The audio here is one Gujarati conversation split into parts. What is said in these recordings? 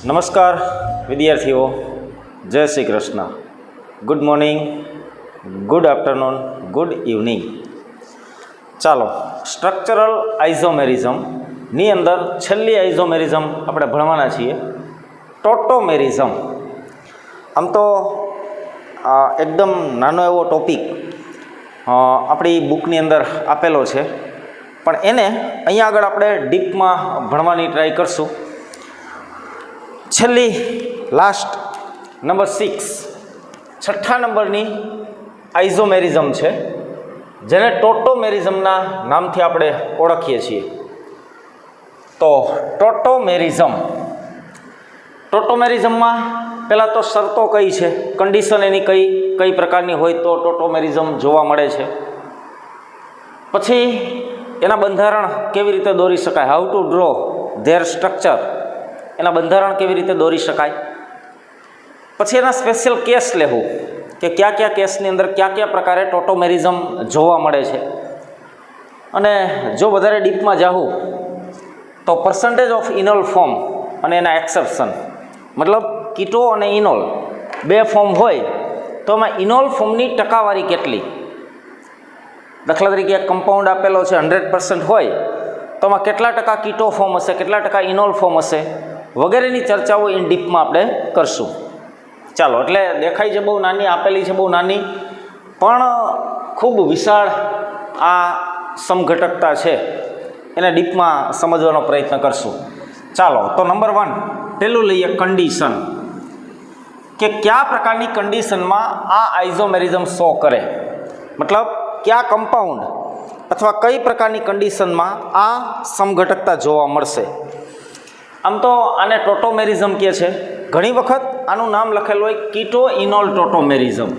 નમસ્કાર વિદ્યાર્થીઓ, જય Shri Krishna. Good morning, good afternoon, good evening. ચાલો, સ્ટ્રક્ચરલ આઇઝોમેરિઝમની અંદર છેલ્લી આઇઝોમેરિઝમ આપણે ભણવાના છીએ, ટોટોમેરિઝમ. આમ તો એકદમ નાનો એવો ટોપિક આપણી બુકની અંદર આપેલો છે, પણ એને અહીંયા આગળ આપણે ડીપમાં ભણવાની ટ્રાય કરશું. છેલ્લી લાસ્ટ નંબર 6, છઠ્ઠા નંબરની આઇઝોમેરિઝમ છે, જેને ટોટોમેરિઝમના નામથી આપણે ઓળખીએ છીએ. તો ટોટોમેરિઝમમાં પહેલાં તો શરતો કઈ છે, કન્ડિશન એની કઈ પ્રકારની હોય તો ટોટોમેરિઝમ જોવા મળે છે. પછી એના બંધારણ કેવી રીતે દોરી શકાય, how to draw there structure, એના બંધારણ કેવી રીતે દોરી શકાય. પછી એના સ્પેશિયલ કેસ લેવું કે કયા કેસની અંદર કયા પ્રકારે ટોટોમેરિઝમ જોવા મળે છે. અને જો વધારે ડીપમાં જાઉં તો પર્સન્ટેજ ઓફ ઇનોલ ફોર્મ અને એના એક્સેપ્શન, મતલબ કીટો અને ઇનોલ બે ફોર્મ હોય તો એમાં ઇનોલ ફોર્મની ટકાવારી કેટલી. દાખલા તરીકે એક કમ્પાઉન્ડ આપેલો છે 100% હોય તો એમાં કેટલા ટકા કીટો ફોર્મ હશે, કેટલા ટકા ઇનોલ ફોર્મ હશે, વગેરેની ચર્ચાઓ ઇન ડીપમાં આપણે કરશું. ચાલો, એટલે દેખાય છે બહુ નાની, આપેલી છે બહુ નાની, પણ ખૂબ વિશાળ આ સમઘટકતા છે, એને ડીપમાં સમજવાનો પ્રયત્ન કરશું. ચાલો, તો નંબર 1 પહેલું લઈએ, કન્ડિશન, કે કયા પ્રકારની કન્ડિશનમાં આ આઇઝોમેરિઝમ શો કરે, મતલબ કયા કમ્પાઉન્ડ અથવા કઈ પ્રકારની કન્ડિશનમાં આ સમઘટકતા જોવા મળશે. આમ તો આને ટોટોમેરિઝમ કહે છે. ઘણી વખત આનું નામ લખેલું હોય કીટો ઇનોલ ટોટોમેરિઝમ,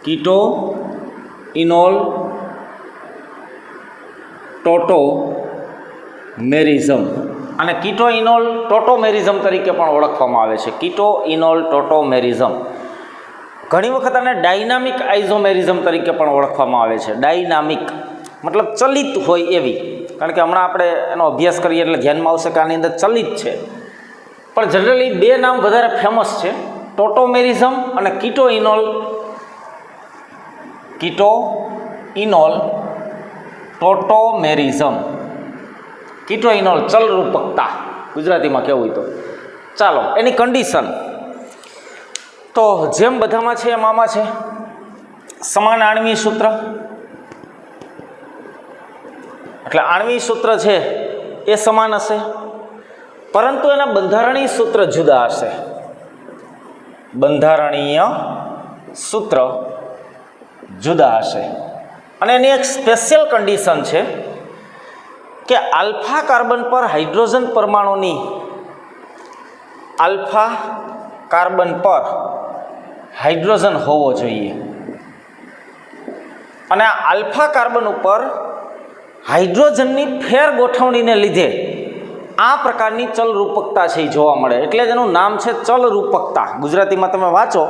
કીટો ઇનોલ ટોટોમેરિઝમ, અને કીટો ઇનોલ ટોટોમેરિઝમ તરીકે પણ ઓળખવામાં આવે છે, કીટો ઇનોલ ટોટોમેરિઝમ. ઘણી વખત આને ડાયનામિક આઇઝોમેરિઝમ તરીકે પણ ઓળખવામાં આવે છે. ડાયનામિક મતલબ ચલિત હોય એવી, કારણ કે હમણાં આપણે એનો અભ્યાસ કરીએ એટલે ધ્યાનમાં આવશે કે આની અંદર ચલિત છે. પણ જનરલી બે નામ વધારે ફેમસ છે, ટોટોમેરિઝમ અને કીટો ઇનોલ ટોટોમેરિઝમ. કીટો ઇનોલ ચલરૂપકતા ગુજરાતીમાં કહેવું હોય તો. ચાલો, એની કન્ડિશન તો જેમ બધામાં છે એમ આમાં છે, સમાન આણ્વીય સૂત્ર. એટલે આણ્વીય સૂત્ર છે એ સમાન હશે, પરંતુ એના બંધારણીય સૂત્ર જુદા હશે. બંધારણીય સૂત્ર જુદા હશે. અને એની એક સ્પેશિયલ કન્ડિશન છે કે આલ્ફા કાર્બન પર હાઇડ્રોજન પરમાણુની, આલ્ફા કાર્બન પર હાઇડ્રોજન હોવો જોઈએ. અને આ આલ્ફા કાર્બન ઉપર હાઇડ્રોજનની ફેર ગોઠવણીને લીધે આ પ્રકારની ચલરૂપકતા છે એ જોવા મળે. એટલે જ એનું નામ છે ચલરૂપકતા. ગુજરાતીમાં તમે વાંચો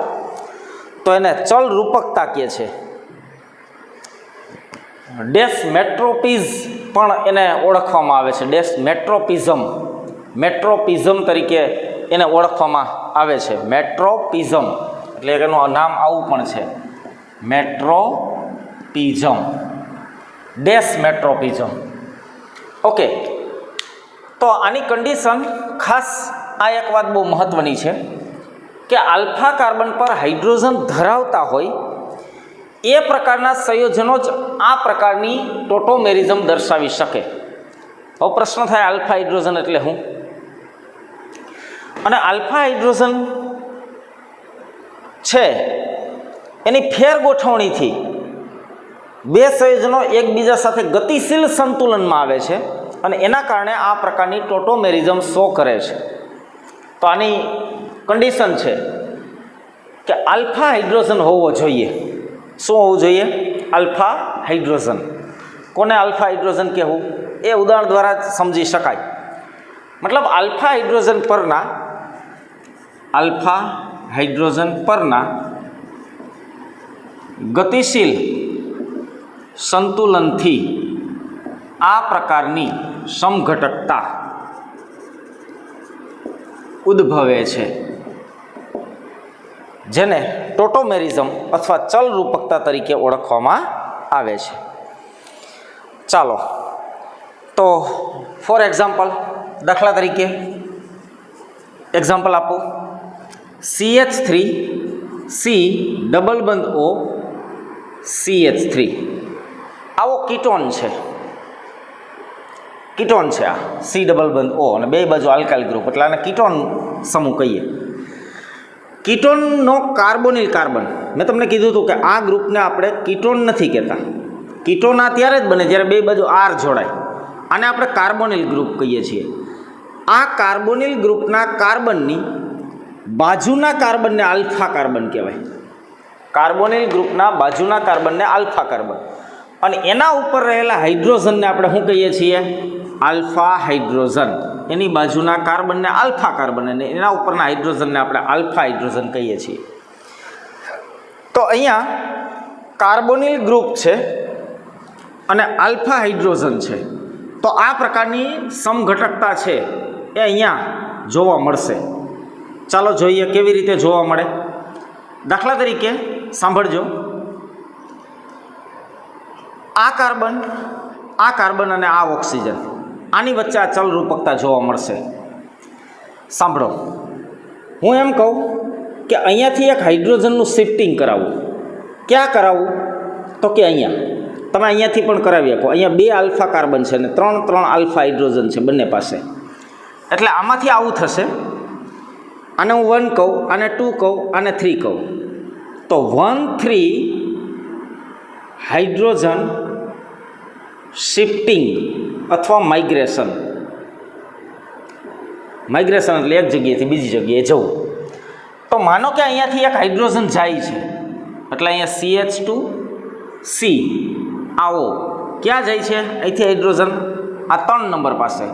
તો એને ચલરૂપકતા કહે છે. ડેસ્મેટ્રોપિઝ પણ એને ઓળખવામાં આવે છે, મેટ્રોપિઝમ તરીકે એને ઓળખવામાં આવે છે. મેટ્રોપિઝમ એટલે એનું નામ આવું પણ છે, મેટ્રોપિઝમ, ડેસ્મેટ્રોપિઝમ. ઓકે, તો આની કન્ડિશન ખાસ આ એક વાત બહુ મહત્ત્વની છે કે આલ્ફા કાર્બન પર હાઇડ્રોજન ધરાવતા હોય એ પ્રકારના સંયોજનો જ આ પ્રકારની ટોટોમેરિઝમ દર્શાવી શકે. હવે પ્રશ્ન થાય, આલ્ફા હાઇડ્રોજન એટલે શું? અને આલ્ફા હાઇડ્રોજન છે એની ફેર ગોઠવણીથી બે સંયોજનો એકબીજા સાથે ગતિશીલ સંતુલનમાં આવે છે અને એના કારણે આ પ્રકારની ટોટોમેરિઝમ શો કરે છે. તો આની કન્ડિશન છે કે આલ્ફા હાઇડ્રોજન હોવો જોઈએ. શું હોવું જોઈએ? Alpha hydrogen. કોને આલ્ફા હાઇડ્રોજન કહેવું એ ઉદાહરણ દ્વારા જ સમજી શકાય. મતલબ આલ્ફા હાઇડ્રોજન પરના ગતિશીલ સંતુલનથી આ પ્રકારની સમઘટકતા ઉદ્ભવે છે, જેને ટોટોમેરિઝમ અથવા ચલ રૂપકતા તરીકે ઓળખવામાં આવે છે. ચાલો તો ફોર એક્ઝામ્પલ, દાખલા તરીકે એક્ઝામ્પલ આપો. CH3 C ડબલ બંધ O CH3 આવો કીટોન છે. કીટોન છે આ C ડબલ બંધ O અને બે બાજુ આલ્કાઇલ ગ્રુપ, એટલે આને કીટોન સમૂહ કહીએ. કીટોનનો કાર્બોનિલ કાર્બન, મેં તમને કીધું હતું કે આ ગ્રુપને આપણે કીટોન નથી કહેતા. કીટોન આ ત્યારે જ બને જ્યારે બે બાજુ R જોડાય, આને આપણે કાર્બોનિલ ગ્રુપ કહીએ છીએ. આ કાર્બોનિલ ગ્રુપના કાર્બનની બાજુના કાર્બનને આલ્ફા કાર્બન કહેવાય. કાર્બોનિલ ગ્રુપના બાજુના કાર્બનને આલ્ફા કાર્બન, અને એના ઉપર રહેલા હાઇડ્રોજનને આપણે શું કહીએ છીએ? Alpha hydrogen. એની બાજુના કાર્બનને આલ્ફા કાર્બન અને એના ઉપરના હાઇડ્રોજનને આપણે આલ્ફા હાઇડ્રોજન કહીએ છીએ. તો અહીંયા કાર્બોનિલ ગ્રુપ છે અને આલ્ફા હાઇડ્રોજન છે. તો આ પ્રકારની સમઘટકતા છે એ અહીંયા જોવા મળશે. ચાલો જોઈએ કેવી રીતે જોવા મળે. દાખલા તરીકે સાંભળજો, આ કાર્બન અને આ ઓક્સિજન, આની વચ્ચે આ ચલ રૂપકતા જોવા મળશે. સાંભળો, હું એમ કહું કે અહીંયાથી એક હાઇડ્રોજનનું શિફ્ટિંગ કરાવવું. ક્યાં કરાવવું? તો કે અહીંયા. તમે અહીંયાથી પણ કરાવી શકો. અહીંયા બે આલ્ફા કાર્બન છે અને ત્રણ આલ્ફા હાઇડ્રોજન છે બંને પાસે. એટલે આમાંથી આવું થશે. આને હું 1 કહું, આને 2 કહું, આને 3 કહું, તો 1-3 હાઇડ્રોજન શિફ્ટિંગ અથવા માઇગ્રેશન. માઇગ્રેશન એટલે એક જગ્યાએથી બીજી જગ્યાએ જવું. તો માનો કે અહીંયાથી એક હાઇડ્રોજન જાય છે, એટલે અહીંયા CH2C આવો ક્યાં જાય છે? અહીંથી હાઇડ્રોજન આ 3 નંબર પાસે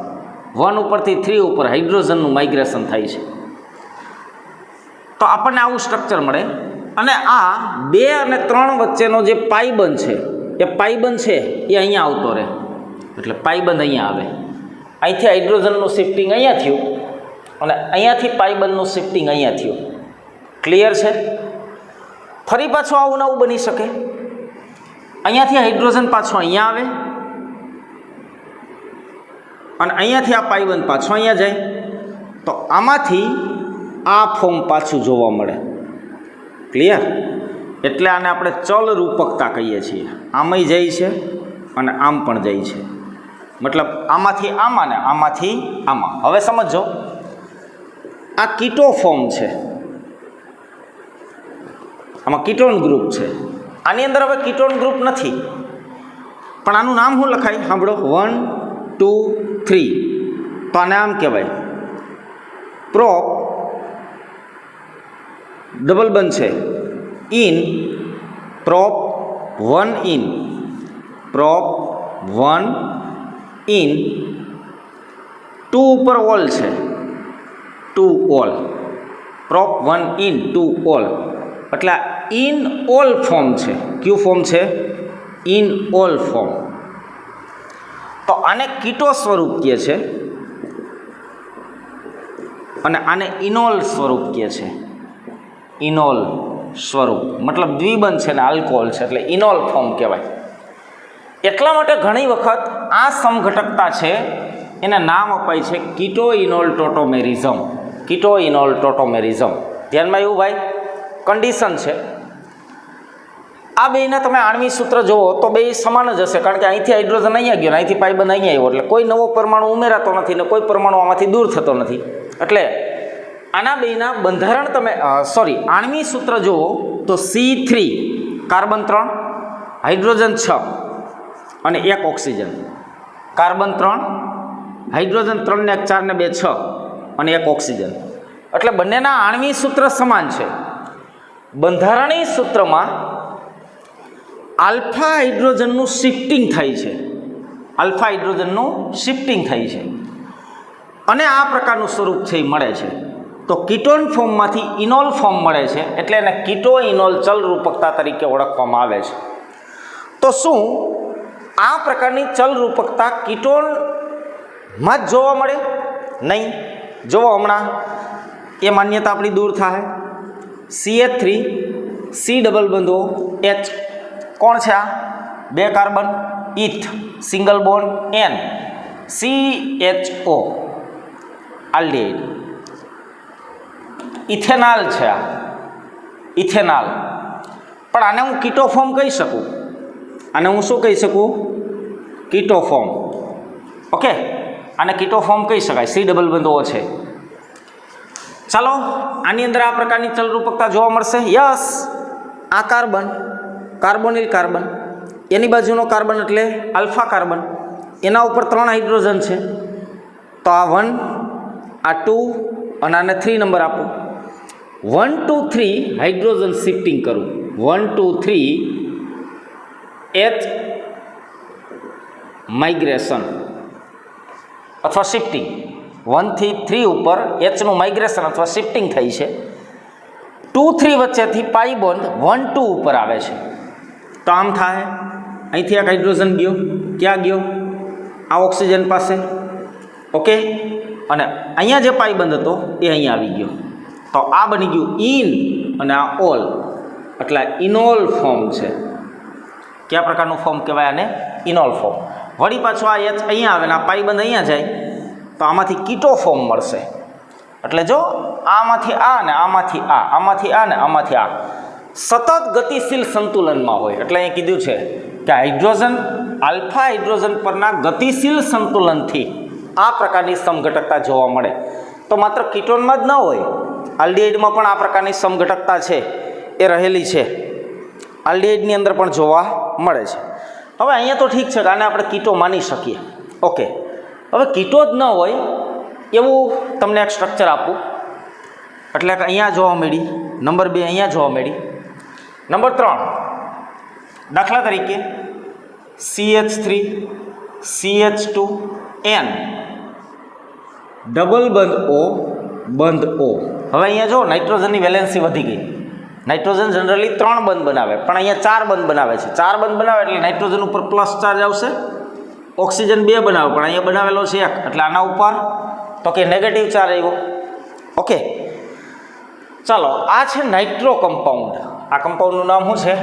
1 ઉપરથી 3 ઉપર હાઇડ્રોજનનું માઇગ્રેશન થાય છે. તો આપણને આવું સ્ટ્રક્ચર મળે. અને આ 2 અને 3 વચ્ચેનો જે પાઈબંધ છે, એ પાઈબંધ છે એ અહીંયા આવતો રહે. એટલે પાઈબંધ અહીંયા આવે. અહીંથી હાઇડ્રોજનનું શિફ્ટિંગ અહીંયા થયું અને અહીંયાથી પાઈબંધનું શિફ્ટિંગ અહીંયા થયું. ક્લિયર છે? ફરી પાછું આવું નવું બની શકે. અહીંયાથી હાઇડ્રોજન પાછો અહીંયા આવે અને અહીંયાથી આ પાઈબંધ પાછો અહીંયા જાય. તો આમાંથી આ ફોર્મ પાછું જોવા મળે. ક્લિયર? એટલે આને આપણે ચલ રૂપકતા કહીએ છીએ. આમાંય જાય છે અને આમ પણ જાય છે. મતલબ આમાંથી આમાં ને આમાંથી આમાં. હવે સમજો, આ કીટો ફોર્મ છે, આમાં કીટોન ગ્રુપ છે. આની અંદર હવે કીટોન ગ્રુપ નથી, પણ આનું નામ શું લખાય? સાંભળો, 1 2 3. તો આને આમ કહેવાય પ્રોપ ડબલ બંધ છે in prop 1 in prop 1 in 2 ઉપર ઓલ છે 2 ઓલ પ્રોપ 1 ઇન 2 ઓલ. એટલે ઇન ઓલ ફોર્મ છે. કયું ફોર્મ છે? In all form. તો આને કીટો સ્વરૂપ કહે છે અને આને ઇનોલ સ્વરૂપ કહે છે. ઇનોલ સ્વરૂપ મતલબ દ્વિબંધ છે ને આલ્કોહોલ છે, એટલે ઇનોલ ફોર્મ કહેવાય. એટલા માટે ઘણી વખત આ સમઘટકતા છે એને નામ અપાય છે કીટો ઇનોલ ટોટોમેરિઝમ. કીટો ઇનોલ ટોટોમેરિઝમ. ધ્યાનમાં એવું ભાઈ કન્ડિશન છે. આ બેના તમે આણ્વિક સૂત્ર જુઓ તો બે સમાન જ હશે, કારણ કે અહીંથી હાઇડ્રોજન અહીંયા ગયો ને અહીંથી પાઈબંધ અહીંયા આવ્યો, એટલે કોઈ નવો પરમાણુ ઉમેરાતો નથી ને કોઈ પરમાણુ આમાંથી દૂર થતો નથી. એટલે આના બેના બંધારણ તમે આણ્વિક સૂત્ર જુઓ તો C3 કાર્બન 3 હાઇડ્રોજન 6 અને 1 ઓક્સિજન. કાર્બન 3 હાઇડ્રોજન 3 ને 1 4 ને 2 6 અને 1 ઓક્સિજન. એટલે બંનેના આણ્વિક સૂત્ર સમાન છે. બંધારણીય સૂત્રમાં આલ્ફા હાઇડ્રોજનનું શિફ્ટિંગ થાય છે. આલ્ફા હાઇડ્રોજનનું શિફ્ટિંગ થાય છે અને આ પ્રકારનું સ્વરૂપ છે એ મળે છે. તો કીટોન ફોર્મમાંથી ઇનોલ ફોર્મ મળે છે, એટલે એને કીટો ઇનોલ ચલ રૂપકતા તરીકે ઓળખવામાં આવે છે. તો શું આ પ્રકારની ચલ રૂપકતા કીટોનમાં જ જોવા મળે? નહીં. જુઓ, હમણાં એ માન્યતા આપણી દૂર થાય. CH3 C ડબલ બંધો H. કોણ છે આ? 2 કાર્બન, ઇથ, single bond N, CHO, aldehyde. Ethanol છે આ, ઇથેનોલ. પણ આને હું કીટો ફોર્મ કહી શકું. આને હું શું કહી શકું? કીટો ફોર્મ. ઓકે, આને કીટો ફોર્મ કહી શકાય. C ડબલ બંધો છે. ચાલો, આની અંદર આ પ્રકારની ચલરૂપકતા જોવા મળશે. યસ, આ કાર્બન, કાર્બોનિલ કાર્બન, એની બાજુનો કાર્બન એટલે આલ્ફા કાર્બન, એના ઉપર 3 હાઇડ્રોજન છે. તો આ 1, આ 2 અને આને 3 નંબર આપો. 1 2 3 હાઇડ્રોજન શિફ્ટિંગ કરું. 1 2 3 H માઇગ્રેશન અથવા શિફ્ટિંગ. 1 થી 3 ઉપર Hનું માઇગ્રેશન અથવા શિફ્ટિંગ થઈ છે. 2 3 વચ્ચેથી પાઈ બોન્ડ 1 2 ઉપર આવે છે. તો આમ થાય. અહીંથી એક હાઇડ્રોજન ગયો. ક્યાં ગયો? આ ઓક્સિજન પાસે. ઓકે, અને અહીંયા જે પાઈ બંધ હતો એ અહીંયા આવી ગયો. તો આ બની ગયું ઇન અને આ ઓલ, એટલે ઇનોલ ફોર્મ છે. કયા પ્રકારનું ફોર્મ કહેવાય આને? ઇનોલ ફોર્મ. વળી પાછું આ H અહીંયા આવે ને આ પાઈ બંધ અહીંયા જાય તો આમાંથી કીટો ફોર્મ મળશે. એટલે જો આમાંથી આ ને આમાંથી આ, આમાંથી આ ને આમાંથી આ સતત ગતિશીલ સંતુલનમાં હોય. એટલે અહીંયા કીધું છે કે હાઇડ્રોજન, આલ્ફા હાઇડ્રોજન પરના ગતિશીલ સંતુલનથી આ પ્રકારની સમઘટકતા જોવા મળે. તો માત્ર કીટોનમાં જ ન હોય, આલ્ડિહાઇડમાં પણ આ પ્રકારની સમઘટકતા છે એ રહેલી છે. આલ્ડિહાઇડની અંદર પણ જોવા મળે છે. હવે અહીંયા તો ઠીક છે કે આને આપણે કીટો માની શકીએ. ઓકે, હવે કીટો જ ન હોય એવું તમને એક સ્ટ્રક્ચર આપું. એટલે કે અહીંયા જોવા મળી. નંબર 2 અહીંયા જોવા મળી. નંબર 3, દાખલા તરીકે CH3 CH2 N ડબલ બંધ O બંધ O. હવે અહીંયા જો નાઇટ્રોજનની વેલેન્સી વધી ગઈ. નાઇટ્રોજન જનરલી 3 બંધ બનાવે, પણ અહીંયા 4 બંધ બનાવે છે. 4 બંધ બનાવે એટલે નાઇટ્રોજન ઉપર પ્લસ ચાર્જ આવશે. ઓક્સિજન 2 બનાવે, પણ અહીંયા બનાવેલો છે 1, એટલે આના ઉપર તો કે નેગેટિવ ચાર્જ આવ્યો. ઓકે, ચાલો, આ છે નાઇટ્રો કમ્પાઉન્ડ. આ કમ્પાઉન્ડનું નામ શું છે?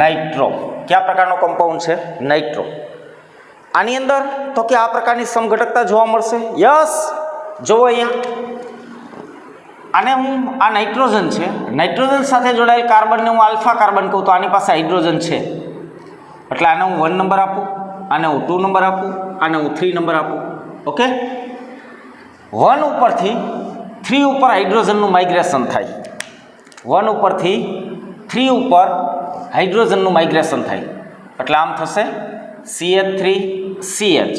નાઇટ્રો. કયા પ્રકારનો કમ્પાઉન્ડ છે? નાઇટ્રો. આની અંદર તો કે આ પ્રકારની સમઘટકતા જોવા મળશે. યસ, જુઓ અહીંયા. આને હું, આ નાઇટ્રોજન છે, નાઇટ્રોજન સાથે જોડાયેલ કાર્બનને હું આલ્ફા કાર્બન કહું તો આની પાસે હાઇડ્રોજન છે. એટલે આને હું 1 નંબર આપું, આને હું 2 નંબર આપું, આને હું 3 નંબર આપું. ઓકે, 1 ઉપરથી 3 ઉપર હાઇડ્રોજનનું માઇગ્રેશન થાય. 1 ઉપરથી 3 ઉપર હાઇડ્રોજનનું માઇગ્રેશન થાય. એટલે આમ થશે CH3 CH,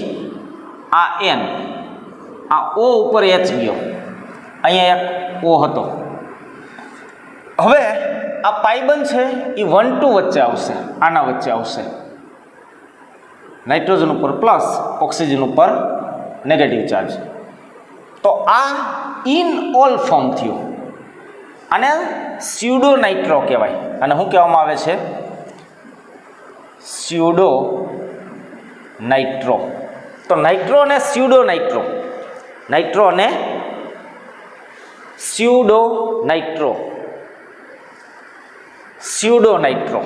આ N, આ O ઉપર H ગયો, અહીંયા એક O હતો. હવે આ પાઈબંધ છે એ 1 2 વચ્ચે આવશે, આના વચ્ચે આવશે. નાઇટ્રોજન ઉપર પ્લસ, ઓક્સિજન ઉપર નેગેટિવ ચાર્જ. તો આ ઇન ઓલ ફોર્મ થયું. આને સ્યુડો નાઇટ્રો કહેવાય. અને શું કહેવામાં આવે છે? Pseudo nitro. તો નાઇટ્રો અને સ્યુડો નાઇટ્રો, નાઇટ્રો અને pseudo nitro, pseudo nitro,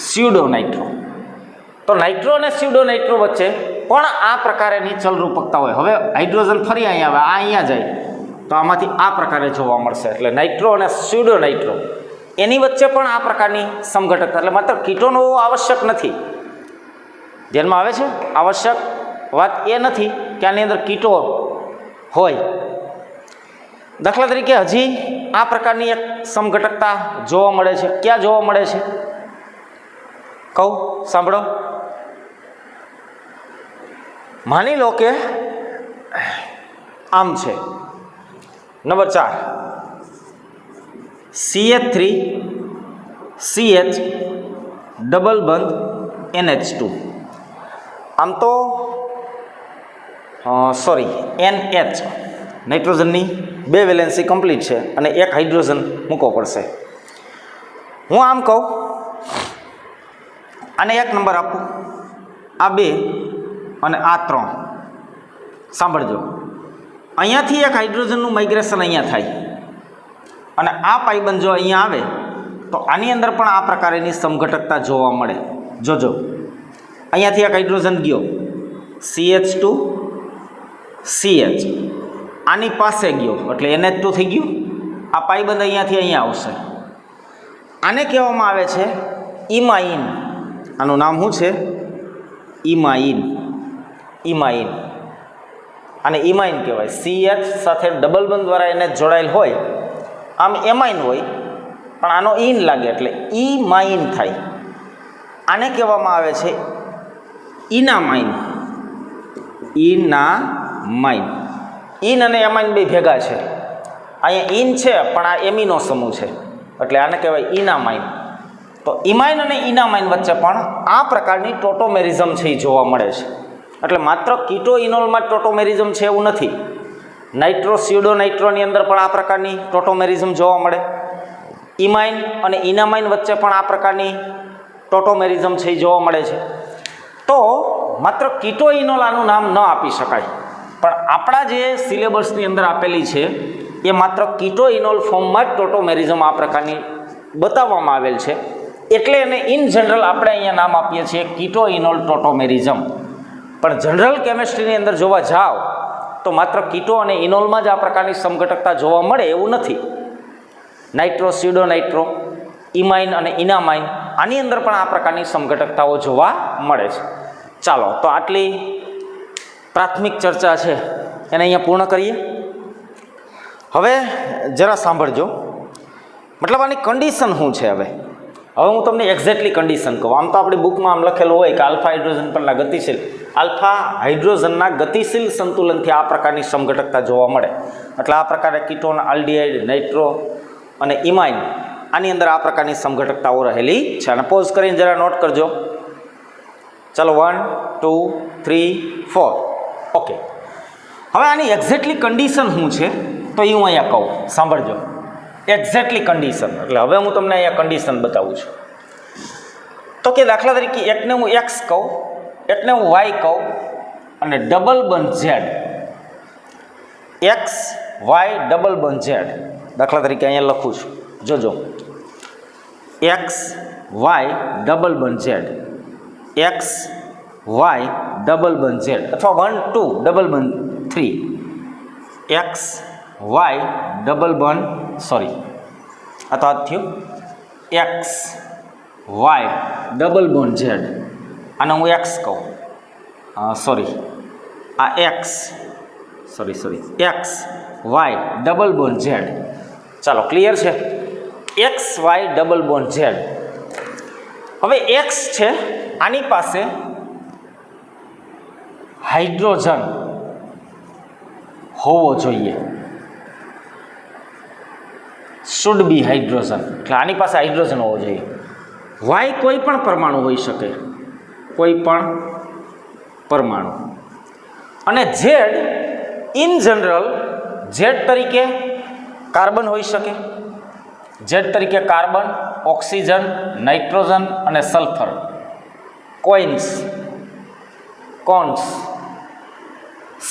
pseudo nitro. તો નાઇટ્રો અને સ્યુડો નાઇટ્રો વચ્ચે પણ આ પ્રકારની ચલરૂપકતા હોય. હવે હાઇડ્રોજન ફરી અહીંયા આવે, આ અહીંયા જાય, તો આમાંથી આ પ્રકારે જોવા મળશે. એટલે નાઇટ્રો અને સ્યુડો નાઇટ્રો એની વચ્ચે પણ આ પ્રકારની સમઘટકતા. એટલે માત્ર કીટોન હોવો આવશ્યક નથી. ધ્યાનમાં આવે છે? આવશ્યક વાત એ નથી કે આની અંદર કીટો હોય. દાખલા તરીકે હજી આ પ્રકારની એક સમઘટકતા જોવા મળે છે. ક્યાં જોવા મળે છે? કહું, સાંભળો. માની લો કે આમ છે. નંબર 4, CH3 CH ડબલ બંધ NH2. આમ તો NH, નાઇટ્રોજનની 2 વેલેન્સી કમ્પ્લીટ છે અને 1 હાઇડ્રોજન મૂકવો પડશે. હું આમ કહું, આને 1 નંબર આપું, આ 2 અને આ 3. સાંભળજો, અહીંયાથી એક હાઇડ્રોજનનું માઇગ્રેશન અહીંયા થાય અને આ પાઇબંધ જો અહીંયા આવે તો આની અંદર પણ આ પ્રકારની સમઘટકતા જોવા મળે. જોજો, અહીંયાથી એક હાઇડ્રોજન ગયો CH2 CH, આની પાસે ગયો એટલે NH2 થઈ ગયું. આ પાઇબંધ અહીંયાથી અહીંયા આવશે. આને કહેવામાં આવે છે ઇમાઇન. આનું નામ શું છે? ઇમાઇન. ઇમાઇન, આને ઇમાઇન કહેવાય. CH સાથે ડબલ બંધ દ્વારા એને જોડાયેલ હોય, આમ એમાઇન હોય પણ આનો ઇન લાગે એટલે ઇમાઇન થાય. આને કહેવામાં આવે છે ઇનામાઇન. ઇનામાઇન, ઇન અને એમાઇન બે ભેગા છે. અહીંયા ઇન છે પણ આ એમિનો સમૂહ છે એટલે આને કહેવાય ઇનામાઇન. તો ઇમાઇન અને ઇનામાઇન વચ્ચે પણ આ પ્રકારની ટોટોમેરિઝમ છે એ જોવા મળે છે. એટલે માત્ર કીટો ઇનોલમાં ટોટોમેરિઝમ છે એવું નથી. નાઇટ્રો સ્યુડો નાઇટ્રોની અંદર પણ આ પ્રકારની ટોટોમેરિઝમ જોવા મળે. ઇમાઇન અને ઇનામાઇન વચ્ચે પણ આ પ્રકારની ટોટોમેરિઝમ છે એ જોવા મળે છે. તો માત્ર કીટો ઇનોલ આનું નામ ન આપી શકાય, પણ આપણા જે સિલેબસની અંદર આપેલી છે એ માત્ર કીટો ઇનોલ ફોર્મમાં જ ટોટોમેરિઝમ આ પ્રકારની બતાવવામાં આવેલ છે. એટલે એને ઇન જનરલ આપણે અહીંયા નામ આપીએ છીએ કીટો ઇનોલ ટોટોમેરિઝમ. પણ જનરલ કેમિસ્ટ્રીની અંદર જોવા જાઓ તો માત્ર કીટો અને ઇનોલમાં જ આ પ્રકારની સમઘટકતા જોવા મળે એવું નથી. નાઇટ્રો સ્યુડો નાઇટ્રો, ઇમાઇન અને ઇનામાઇન, આની અંદર પણ આ પ્રકારની સમઘટકતાઓ જોવા મળે છે. ચાલો, તો આટલી પ્રાથમિક ચર્ચા છે એને અહીંયા પૂર્ણ કરીએ. હવે જરા સાંભળજો, મતલબ આની કન્ડિશન શું છે. હવે હું તમને એક્ઝેક્ટલી કન્ડિશન કહું. આમ તો આપણી બુકમાં આમ લખેલું હોય કે આલ્ફા હાઇડ્રોજન પરના ગતિશીલ, આલ્ફા હાઇડ્રોજનના ગતિશીલ સંતુલનથી આ પ્રકારની સમઘટકતા જોવા મળે. એટલે આ પ્રકારે કીટોન, આલ્ડિહાઇડ, નાઇટ્રો અને ઇમાઇન, આની અંદર આ પ્રકારની સમઘટકતાઓ રહેલી છે. અને પોઝ કરીને જરા નોટ કરજો. ચાલો, 1 2 3 4. ઓકે, હવે આની એક્ઝેક્ટલી કન્ડિશન શું છે તો એ હું અહીંયા કહું. સાંભળજો, એક્ઝેક્ટલી કન્ડિશન એટલે હવે હું તમને અહીંયા કન્ડિશન બતાવું છું. તો કે દાખલા તરીકે એકને હું એક્સ કહું, એકને હું વાય કહું અને ડબલ બંધ ઝેડ, એક્સ વાય ડબલ બંધ ઝેડ. દાખલા તરીકે અહીંયા લખું છું, જોજો, એક્સ વાય ડબલ બંધ ઝેડ, એક્સ વાય ડબલ બંધ ઝેડ, અથવા 1 2 ડબલ બંધ 3, એક્સ વાય ડબલ બંધ, સોરી આ તો આ થયું, એક્સ વાય ડબલ બંધ ઝેડ. આને હું એક્સ કહું, સોરી આ X, sorry X Y double બંધ ઝેડ. ચાલો, ક્લિયર છે? એક્સ વાય ડબલ બંધ ઝેડ. હવે એક્સ છે, આની પાસે હાઇડ્રોજન હોવો જોઈએ, શુડ બી હાઇડ્રોજન, એટલે આની પાસે હાઇડ્રોજન હોવો જોઈએ. વાય કોઈ પણ પરમાણુ હોઈ શકે, કોઈ પણ પરમાણુ. અને ઝેડ ઇન જનરલ ઝેડ તરીકે કાર્બન હોઈ શકે. ઝેડ તરીકે કાર્બન, ઓક્સિજન, નાઇટ્રોજન અને સલ્ફર, કોન્સ,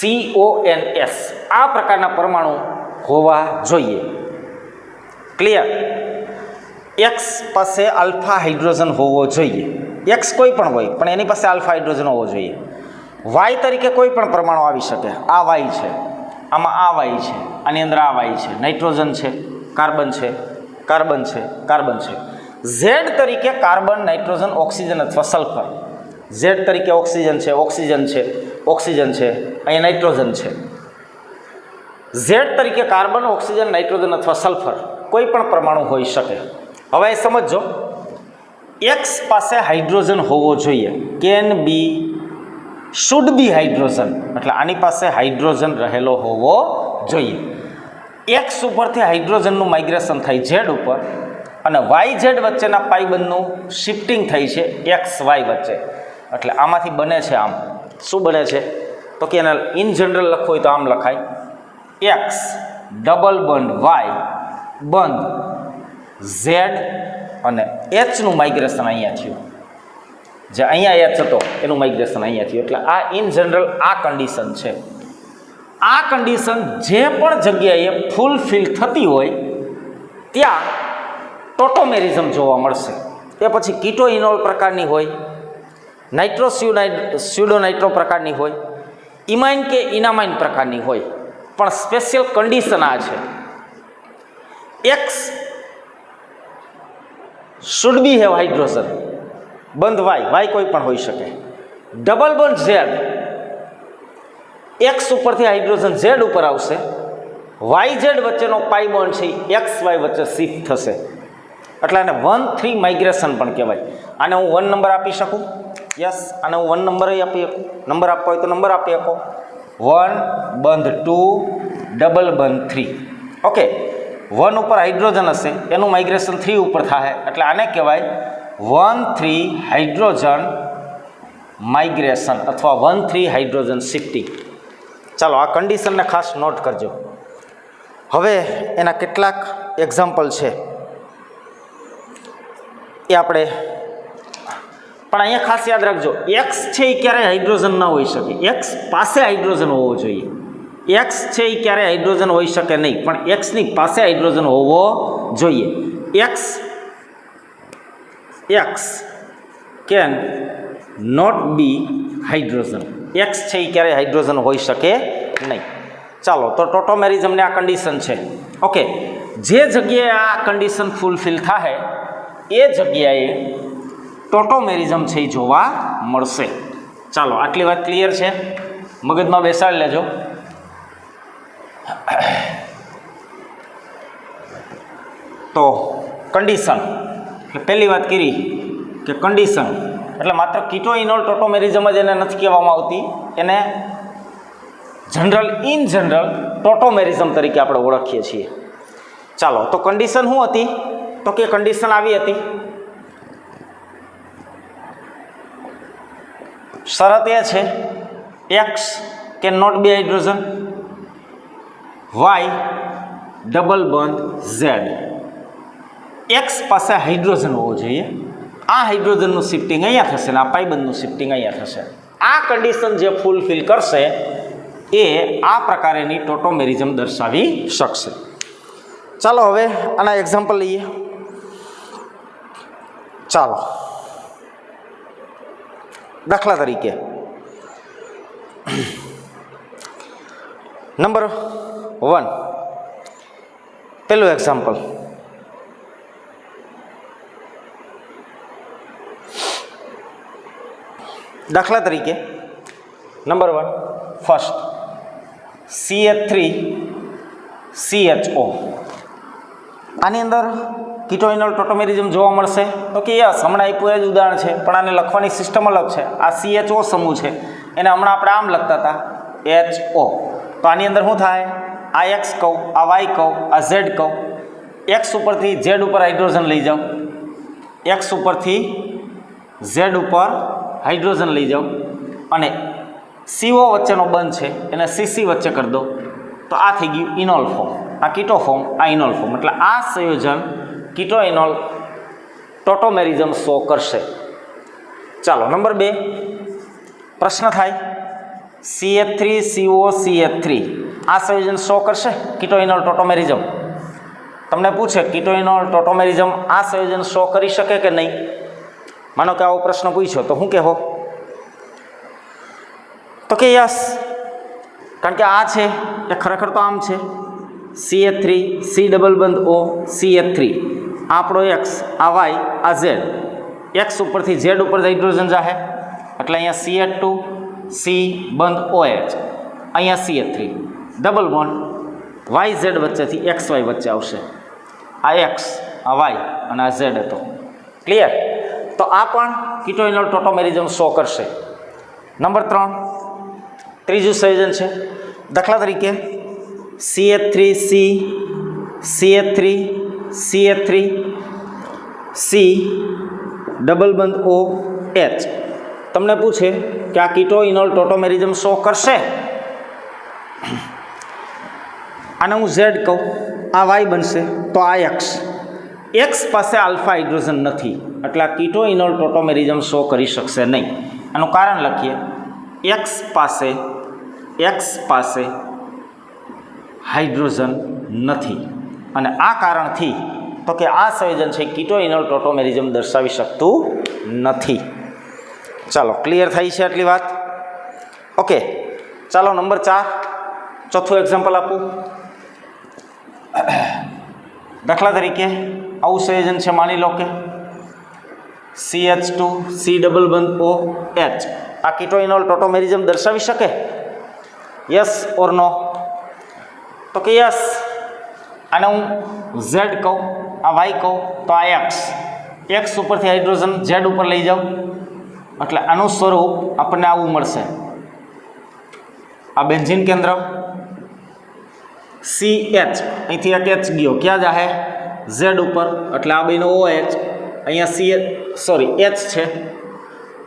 CONS, આ પ્રકારના પરમાણુ હોવા જોઈએ. ક્લિયર? એક્સ પાસે આલ્ફા હાઇડ્રોજન હોવો જોઈએ. એક્સ કોઈ પણ હોય પણ એની પાસે આલ્ફા હાઇડ્રોજન હોવો જોઈએ. વાય તરીકે કોઈ પણ પરમાણુ આવી શકે. આ વાય છે, આમાં આ વાય છે, આની અંદર આ વાય છે, નાઇટ્રોજન છે, કાર્બન છે, કાર્બન છે, કાર્બન છે. ઝેડ તરીકે કાર્બન, નાઇટ્રોજન, ઓક્સિજન અથવા સલ્ફર. ઝેડ તરીકે ઓક્સિજન છે, ઓક્સિજન છે, ઓક્સિજન છે, અહીંયા નાઇટ્રોજન છે. ઝેડ તરીકે કાર્બન, ઓક્સિજન, નાઇટ્રોજન અથવા સલ્ફર કોઈ પણ પરમાણુ હોઈ શકે. હવે સમજો, એક્સ પાસે હાઇડ્રોજન હોવો જોઈએ, can be, should be hydrogen, એટલે આની પાસે હાઇડ્રોજન રહેલો હોવો જોઈએ. એક્સ ઉપરથી હાઇડ્રોજનનું માઇગ્રેશન થાય ઝેડ ઉપર અને વાય ઝેડ વચ્ચેના પાઇબંધનું શિફ્ટિંગ થઈ છે એક્સ વાય વચ્ચે. એટલે આમાંથી બને છે આમ, શું બને છે તો કે એને ઇન જનરલ લખવું હોય તો આમ લખાય, એક્સ ડબલ બંધ વાય બંધ ઝેડ અને એચનું માઇગ્રેશન અહીંયા થયું. જે અહીંયા એચ હતો એનું માઇગ્રેશન અહીંયા થયું. એટલે આ ઇન જનરલ આ કન્ડિશન છે. આ કન્ડિશન જે પણ જગ્યાએ ફૂલફિલ થતી હોય ત્યાં ટોટોમેરિઝમ જોવા મળશે. એ પછી કીટો ઇનોલ પ્રકારની હોય, સ્યુડોનાઇટ્રો પ્રકારની હોય, ઇમાઇન કે ઇનામાઇન પ્રકારની હોય, પણ સ્પેશિયલ કન્ડિશન આ છે. X should be have hydrogen, બંધ વાય કોઈ પણ હોઈ શકે. ડબલ બોન્ડ ઝેડ, એક્સ ઉપરથી હાઇડ્રોજન ઝેડ ઉપર આવશે, વાય ઝેડ વચ્ચેનો પાઈ બોન્ડ છે એક્સ વાય વચ્ચે શિફ્ટ થશે, એટલે આને 1-3 માઇગ્રેશન પણ કહેવાય. આને હું 1 નંબર આપી શકું? યસ, આને હું 1 નંબર આપી શકું. નંબર આપવો હોય તો નંબર આપી શકો. 1 બંધ 2 ડબલ બંધ 3. ઓકે, 1 ઉપર હાઇડ્રોજન હશે એનું માઇગ્રેશન 3 ઉપર થાય, એટલે આને કહેવાય 1-3 હાઇડ્રોજન માઇગ્રેશન અથવા 1-3 હાઇડ્રોજન શિફ્ટિંગ. ચાલો આ કન્ડિશનને ખાસ નોટ કરજો. હવે એના કેટલાક એક્ઝામ્પલ છે એ આપણે, પણ અહીંયા ખાસ યાદ રાખજો, એક્સ છે એ ક્યારેય હાઇડ્રોજન ન હોઈ શકે. એક્સ પાસે હાઇડ્રોજન હોવો જોઈએ. એક્સ છે એ ક્યારેય હાઇડ્રોજન હોઈ શકે નહીં, પણ એક્સની પાસે હાઇડ્રોજન હોવો જોઈએ. X can not be hydrogen. X છે એ ક્યારેય હાઇડ્રોજન હોઈ શકે નહીં. ચાલો, તો ટોટોમેરિઝમની આ કન્ડિશન છે. ઓકે, જે જગ્યાએ આ કન્ડિશન ફૂલફિલ થાય એ જગ્યાએ ટોટોમેરિઝમ છે એ જોવા મળશે. ચાલો, આટલી વાત ક્લિયર છે, મગજમાં બેસાડી લેજો. તો કન્ડિશન એટલે પહેલી વાત કરી કે કન્ડિશન એટલે માત્ર કીટો ઇનોલ ટોટોમેરિઝમ જ એને નથી કહેવામાં આવતી, એને ઇન જનરલ ટોટોમેરિઝમ તરીકે આપણે ઓળખીએ છીએ. ચાલો, તો કન્ડિશન શું હતી? તો કે કન્ડિશન આવી હતી, શરત એ છે X can not be hydrogen, Y double બંધ ઝેડ. એક્સ પાસે હાઇડ્રોજન હોવો જોઈએ, આ હાઇડ્રોજનનું શિફ્ટિંગ અહીંયા થશે ને આ પાઇબંધનું શિફ્ટિંગ અહીંયા થશે. આ કન્ડિશન જે ફૂલફિલ કરશે એ આ પ્રકારેની ટોટોમેરિઝમ દર્શાવી શકશે. ચાલો હવે આના એક્ઝામ્પલ લઈએ. ચાલો, દાખલા તરીકે નંબર 1, પેલું એક્ઝામ્પલ. દાખલા તરીકે નંબર 1, ફર્સ્ટ CH3CHO. આની અંદર કીટો ઇનોલ ટોટોમેરિઝમ જોવા મળશે. તો કે યસ, હમણાં આપ્યું એ જ ઉદાહરણ છે, પણ આને લખવાની સિસ્ટમ અલગ છે. આ CHO સમૂહ છે, એને હમણાં આપણે આમ લખતા હતા HO. તો આની અંદર શું થાય? આ એક્સ કહું, આ વાય કહું, આ ઝેડ કહું. એક્સ ઉપરથી ઝેડ ઉપર હાઇડ્રોજન લઈ જાઓ, એક્સ ઉપરથી ઝેડ ઉપર હાઇડ્રોજન લઈ જાઓ, અને CO વચ્ચેનો બંધ છે એને CC વચ્ચે કરી દો, તો આ થઈ ગયું ઇનોલ ફોર્મ. આ કીટો ફોર્મ, આ ઇનોલ ફોર્મ. એટલે આ સંયોજન કીટો ઇનોલ ટોટોમેરિઝમ શો કરશે. ચાલો, નંબર 2 પ્રશ્ન થાય CH3COCH3 આ સંયોજન શો કરશે કીટો ઇનોલ ટોટોમેરિઝમ. તમને પૂછે કીટો ઇનોલ ટોટોમેરિઝમ આ સંયોજન શો કરી શકે કે નહીં? માનો કે આવો પ્રશ્ન પૂછ્યો તો શું કહેવો? તો કે યસ, કારણ કે આ છે એ ખરેખર તો આમ છે CH3 C ડબલ બંધ O CH3, આપણો એક્સ, આ વાય, આ ઝેડ. એક્સ ઉપરથી ઝેડ ઉપર હાઇડ્રોજન જાહે એટલે અહીંયા CH2 C બંધ OH, અહીંયા CH3 double bond Y Z વચ્ચેથી એક્સ વાય વચ્ચે આવશે. આ એક્સ, આ વાય અને આ ઝેડ હતો. ક્લિયર? તો આ પણ કીટો ઇનોલ ટોટોમેરિઝમ શો કરશે. નંબર 3, ત્રીજું સંયોજન છે. દાખલા તરીકે CH3C CH3 CH3 C double બંધ OH. તમને પૂછે કે આ કીટો ઇનોલ ટોટોમેરિઝમ શો કરશે? આને હું ઝેડ કહું, આ વાય બનશે, તો આ એક્સ પાસે આલ્ફા હાઇડ્રોજન નથી, એટલે આ કીટો ઇનોલ ટોટોમેરિઝમ શો કરી શકશે નહીં. આનું કારણ લખીએ, એક્સ પાસે હાઇડ્રોજન નથી અને આ કારણથી તો કે આ સંયોજન છે કીટોઇનોલ ટોટોમેરિઝમ દર્શાવી શકતું નથી. ચાલો ક્લિયર થઈ છે આટલી વાત? ઓકે, ચાલો નંબર 4 ચોથું એક્ઝામ્પલ આપું. દાખલા તરીકે આવું સંયોજન છે, માની લો કે CH2 C ડબલ બંધ O H. આ કીટોઇનોલ ટોટોમેરિઝમ દર્શાવી શકે? Yes or no? તો કે યસ. આને હું Z કહું, આ Y કહું તો આ X ઉપરથી હાઇડ્રોજન Z ઉપર લઈ જાઉં એટલે આનું સ્વરૂપ આપણને આવું મળશે. આ બેન્ઝીન કેન્દ્ર CH, અહીંથી એક H ગયો, ક્યાં જાહે? Z ઉપર, એટલે આ બેનો OH, અહીંયા H છે,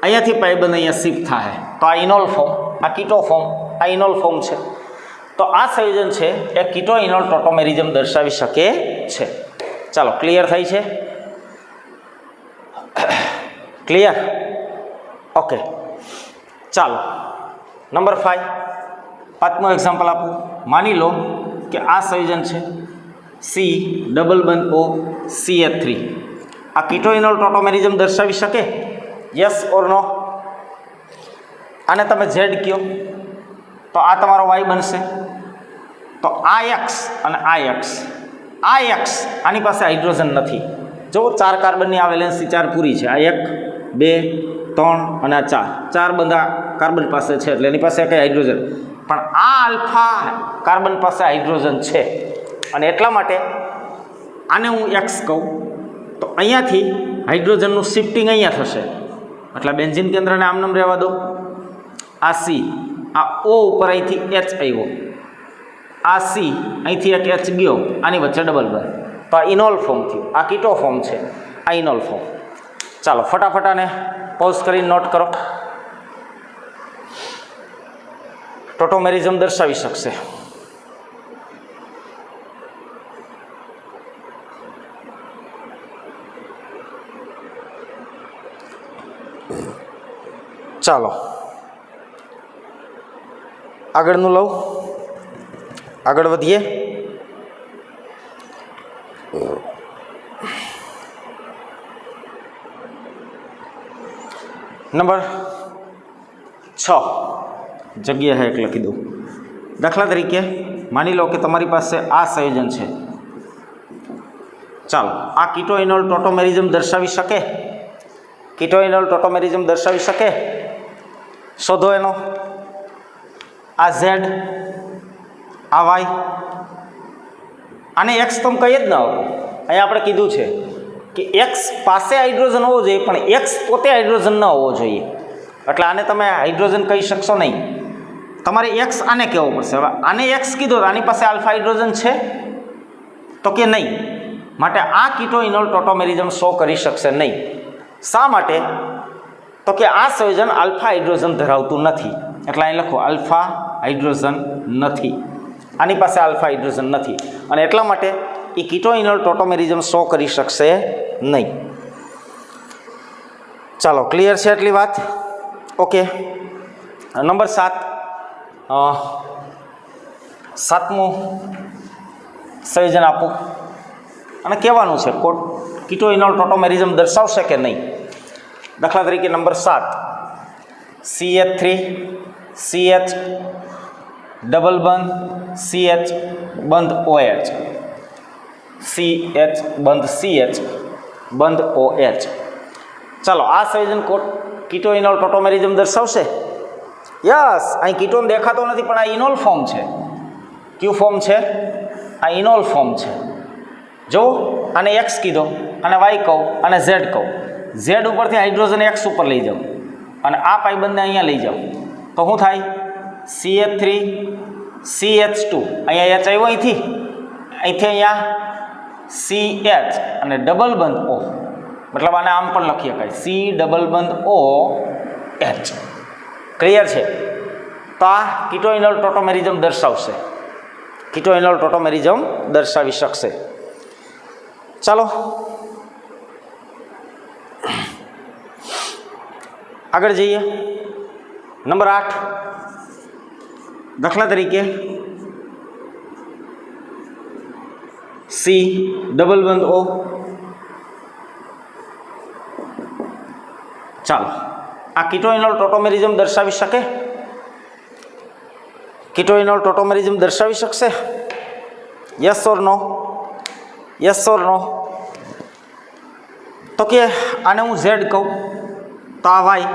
અહીંયાથી પાઇબંધ અહીંયા શિફ્ટ થાય તો આ ઇનોલ ફોર્મ, આ કીટો ફોર્મ, આ ઇનોલ ફોર્મ છે. તો આ સંયોજન છે એ કીટોઇનોલ ટોટોમેરિઝમ દર્શાવી શકે છે. ચાલો ક્લિયર થઈ છે? ક્લિયર? ઓકે, ચાલો નંબર 5 પાંચમો એક્ઝામ્પલ આપું. માની લો કે આ સંયોજન છે C ડબલ બંધ O CH3. આ કીટોઇનોલ ટોટોમેરિઝમ દર્શાવી શકે? યસ ઓર નો? આને તમે Z કહો તો આ તમારો Y બનશે. તો આ X અને આ X, આની પાસે હાઇડ્રોજન નથી. જો 4 કાર્બનની આ વેલેન્સી 4 પૂરી છે. આ 1 2 3 અને આ 4 બધા કાર્બન પાસે છે એટલે એની પાસે કંઈ હાઇડ્રોજન, પણ આ આલ્ફા કાર્બન પાસે હાઇડ્રોજન છે અને એટલા માટે આને હું X કહું તો અહીંયાથી હાઇડ્રોજનનું શિફ્ટિંગ અહીંયા થશે એટલે બેન્ઝીન કેન્દ્રને આમ નામ રહેવા દો. આ C, આ O ઉપર અહીંથી H આવ્યો, આ C અહીંથી એક H ગયો, આની વચ્ચે ડબલ બંધ, તો આ ઇનોલ ફોર્મ થયું. આ કીટો ફોર્મ છે, આ ઇનોલ ફોર્મ. ચાલો ફટાફટ આને પોઝ કરીને નોટ કરો. ટોટોમેરિઝમ દર્શાવી શકશે. ચાલો આગળનું લઉં, આગળ વધીએ. નંબર 6 જગ્યા હે એક લખી દઉં. દાખલા તરીકે માની લો કે તમારી પાસે આ સંયોજન છે. ચાલો આ કીટોઇનોલ ટોટોમેરિઝમ દર્શાવી શકે? કીટોઇનોલ ટોટોમેરિઝમ દર્શાવી શકે? શોધો એનો. આ Z, આ Y, આને X તમે કહી જ ન આપો. અહીંયા આપણે કીધું છે કે X પાસે હાઇડ્રોજન હોવો જોઈએ પણ X પોતે હાઇડ્રોજન ન હોવો જોઈએ, એટલે આને તમે હાઇડ્રોજન કહી શકશો નહીં. તમારે X આને કહેવો પડશે. હવે આને X કીધો તો આની પાસે આલ્ફા હાઇડ્રોજન છે તો કે નહીં, માટે આ કીટોઇનોલ ટોટોમેરિઝમ શો કરી શકશે નહીં. શા માટે? તો કે આ સંયોજન આલ્ફા હાઇડ્રોજન ધરાવતું નથી, એટલે અહીં લખો આલ્ફા હાઇડ્રોજન નથી. આની પાસે આલ્ફા હાઇડ્રોજન નથી અને એટલા માટે એ કીટોઇનોલ ટોટોમેરિઝમ શો કરી શકશે નહીં. ચાલો ક્લિયર છે એટલી વાત? ઓકે, નંબર 7મું સંયોજન આપું અને કહેવાનું છે કીટોઇનોલ ટોટોમેરિઝમ દર્શાવશે કે નહીં. દાખલા તરીકે નંબર 7 CH3 CH ડબલ બંધ CH બંધ OH, CH બંધ CH બંધ OH. ચાલો આ સંયોજન કીટોઇનોલ ટોટોમેરિઝમ દર્શાવશે? યસ. અહીં કીટોન દેખાતો નથી પણ આ ઇનોલ ફોર્મ છે. ક્યુ ફોર્મ છે? આ ઇનોલ ફોર્મ છે. જો આને X કીધો, આને Y કહું, આને Z કહું. Z ઉપરથી હાઇડ્રોજન X ઉપર લઈ જાઉં અને આ પાઇબંધને અહીંયા લઈ જાઉં તો શું થાય? CH3 CH2, અહીંયા H આવ્યો અહીંથી અહીંયા CH અને ડબલ બંધ O, મતલબ આને આમ પણ લખી શકાય C ડબલ બંધ OH. ક્લિયર છે? તો આ કીટોઇનોલ ટોટોમેરિઝમ દર્શાવશે, કીટોઇનોલ ટોટોમેરિઝમ દર્શાવી શકશે. ચાલો આગળ જઈએ. નંબર 8 દાખલા તરીકે C ડબલ બંધ O. ચાલો, આ કીટોઇનોલ ટોટોમેરિઝમ દર્શાવી શકે? કીટોઇનોલ ટોટોમેરિઝમ દર્શાવી શકશે? Yes or no? Yes or no? તો કે આને હું ઝેડ કહું તો આ વાય,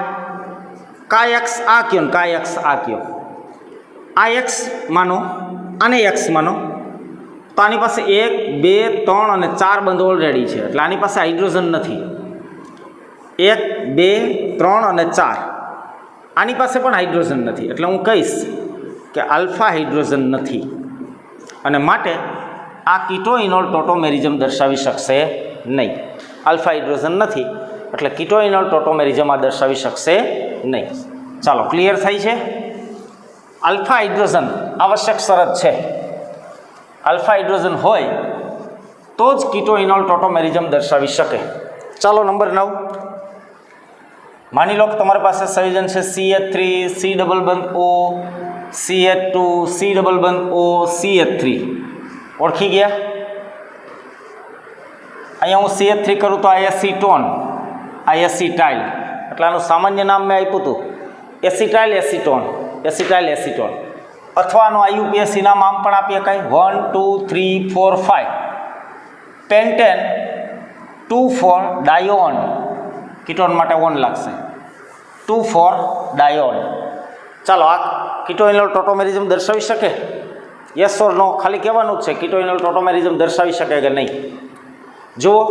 કાય એક્સ આ કયો ને કાય એક્સ આ કયો, આ એક્સ માનો આને એક્સ માનો, તો આની પાસે 1 2 3 અને 4 બંધ ઓલરેડી છે, એટલે આની પાસે હાઇડ્રોજન નથી. 1 2 3 અને 4, આની પાસે પણ હાઇડ્રોજન નથી, એટલે હું કહીશ કે આલ્ફા હાઇડ્રોજન નથી, અને માટે આ કીટોઇનોલ ટોટોમેરિઝમ દર્શાવી શકશે નહીં. આલ્ફા હાઇડ્રોજન નથી એટલે કીટોઇનોલ ટોટોમેરિઝમ આ દર્શાવી શકશે નહીં. ચાલો, ક્લિયર થઈ છે? આલ્ફા હાઇડ્રોજન આવશ્યક શરત છે. આલ્ફા હાઇડ્રોજન હોય તો જ કીટોઇનોલ ટોટોમેરિઝમ દર્શાવી શકે. ચાલો, નંબર 9. માની લો કે તમારી પાસે સંયોજન છે CH3 C ડબલ બંધ O CH2 C ડબલ બંધ O CH3. ઓળખી ગયા? અહીંયા હું CH3 કરું તો આ એસીટોન, આ એસિટાઇલ, એટલે આનું સામાન્ય નામ મેં આપ્યું હતું એસિટાઇલ એસિટોન, એસિટાઇલ એસિટોન, અથવા આનું IUPAC નામ આમ પણ આપી શકાય 1 2 3 4 5 પેન્ટેન 2,4 ડાયોન. કીટોન માટે ઓન લાગશે, 2,4 ડાયોન. ચાલો, આ કીટોઇનોલ ટોટોમેરિઝમ દર્શાવી શકે? યસ ઓર નો? ખાલી કહેવાનું જ છે કીટોઇનોલ ટોટોમેરિઝમ દર્શાવી શકે કે નહીં. જુઓ,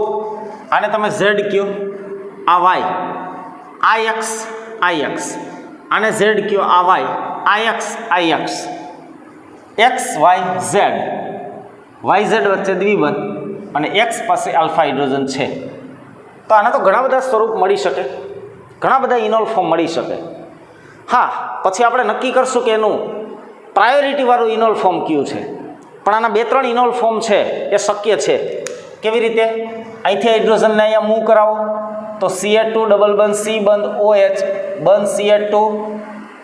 આને તમે ઝેડ કયો, આ વાય, આ એક્સ આઈ એક્સ, આને ઝેડ કયો, આ વાય, આ X I X, X Y Z, Y Z વચ્ચે દ્વિબંધ, અને એક્સ પાસે આલ્ફા હાઇડ્રોજન છે. તો આના તો ઘણા બધા સ્વરૂપ મળી શકે, ઘણા બધા ઇનોલ ફોર્મ મળી શકે. હા, પછી આપણે નક્કી કરશું કે એનું પ્રાયોરિટીવાળું ઇનોલ ફોર્મ કયું છે, પણ આના 2-3 ઇનોલ ફોર્મ છે એ શક્ય છે. કેવી રીતે? અહીંથી હાઇડ્રોજનને અહીંયા મૂવ કરાવો તો CH2 ડબલ બંધ C બંધ OH બંધ CH2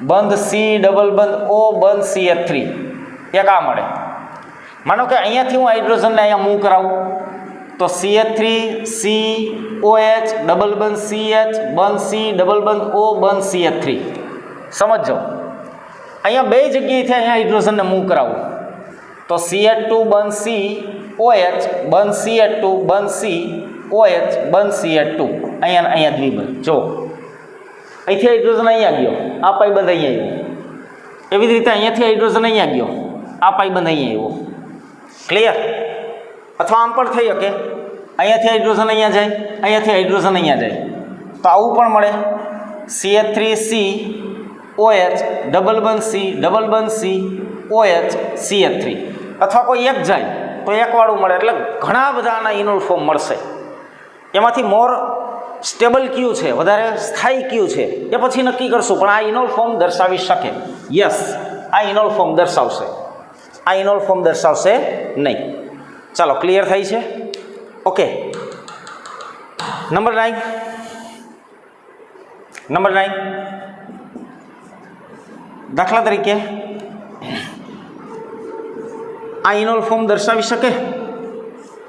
બંધ C ડબલ બંધ O બંધ CH3, એક આ મળે. માનો કે અહીંયાથી હું હાઇડ્રોજનને અહીંયા મૂવ કરાવું તો CH3 C OH ડબલ બંધ CH બંધ C ડબલ બંધ O બંધ CH3. સમજો, અહીંયા બે જગ્યાએથી અહીંયા હાઇડ્રોજનને મૂવ કરાવું તો CH2 બંધ C OH બંધ CH2 બંધ C OH બંધ CH2, અહીંયા દ્વિબંધ. જો અહીંથી હાઇડ્રોજન અહીંયા ગયો, આ પાઈબંધ અહીંયા આવ્યો, એવી જ રીતે અહીંયાથી હાઇડ્રોજન અહીંયા ગયો, આ પાઈબંધ અહીંયા આવ્યો. ક્લિયર? અથવા આમ પણ થઈ શકે, અહીંયાથી હાઇડ્રોજન અહીંયા જાય, અહીંયાથી હાઇડ્રોજન અહીંયા જાય, તો આવું પણ મળે. CH3C OH ડબલ બંધ C ડબલ બંધ C OH CH3, અથવા કોઈ એક જાય તો એકવાળું મળે. એટલે ઘણા બધા આના ઇનોલ ફોર્મ મળશે. એમાંથી મોર સ્ટેબલ કયું છે, વધારે સ્થાયી કયું છે, એ પછી નક્કી કરશું, પણ આ ઇનોલ ફોર્મ દર્શાવી શકે. યસ, આ ઇનોલ ફોર્મ દર્શાવશે, આ ઇનોલ ફોર્મ દર્શાવશે નહીં. ચાલો, ક્લિયર થઈ છે? ઓકે. નંબર 9. દાખલા તરીકે આ ઇનોલ ફોર્મ દર્શાવી શકે?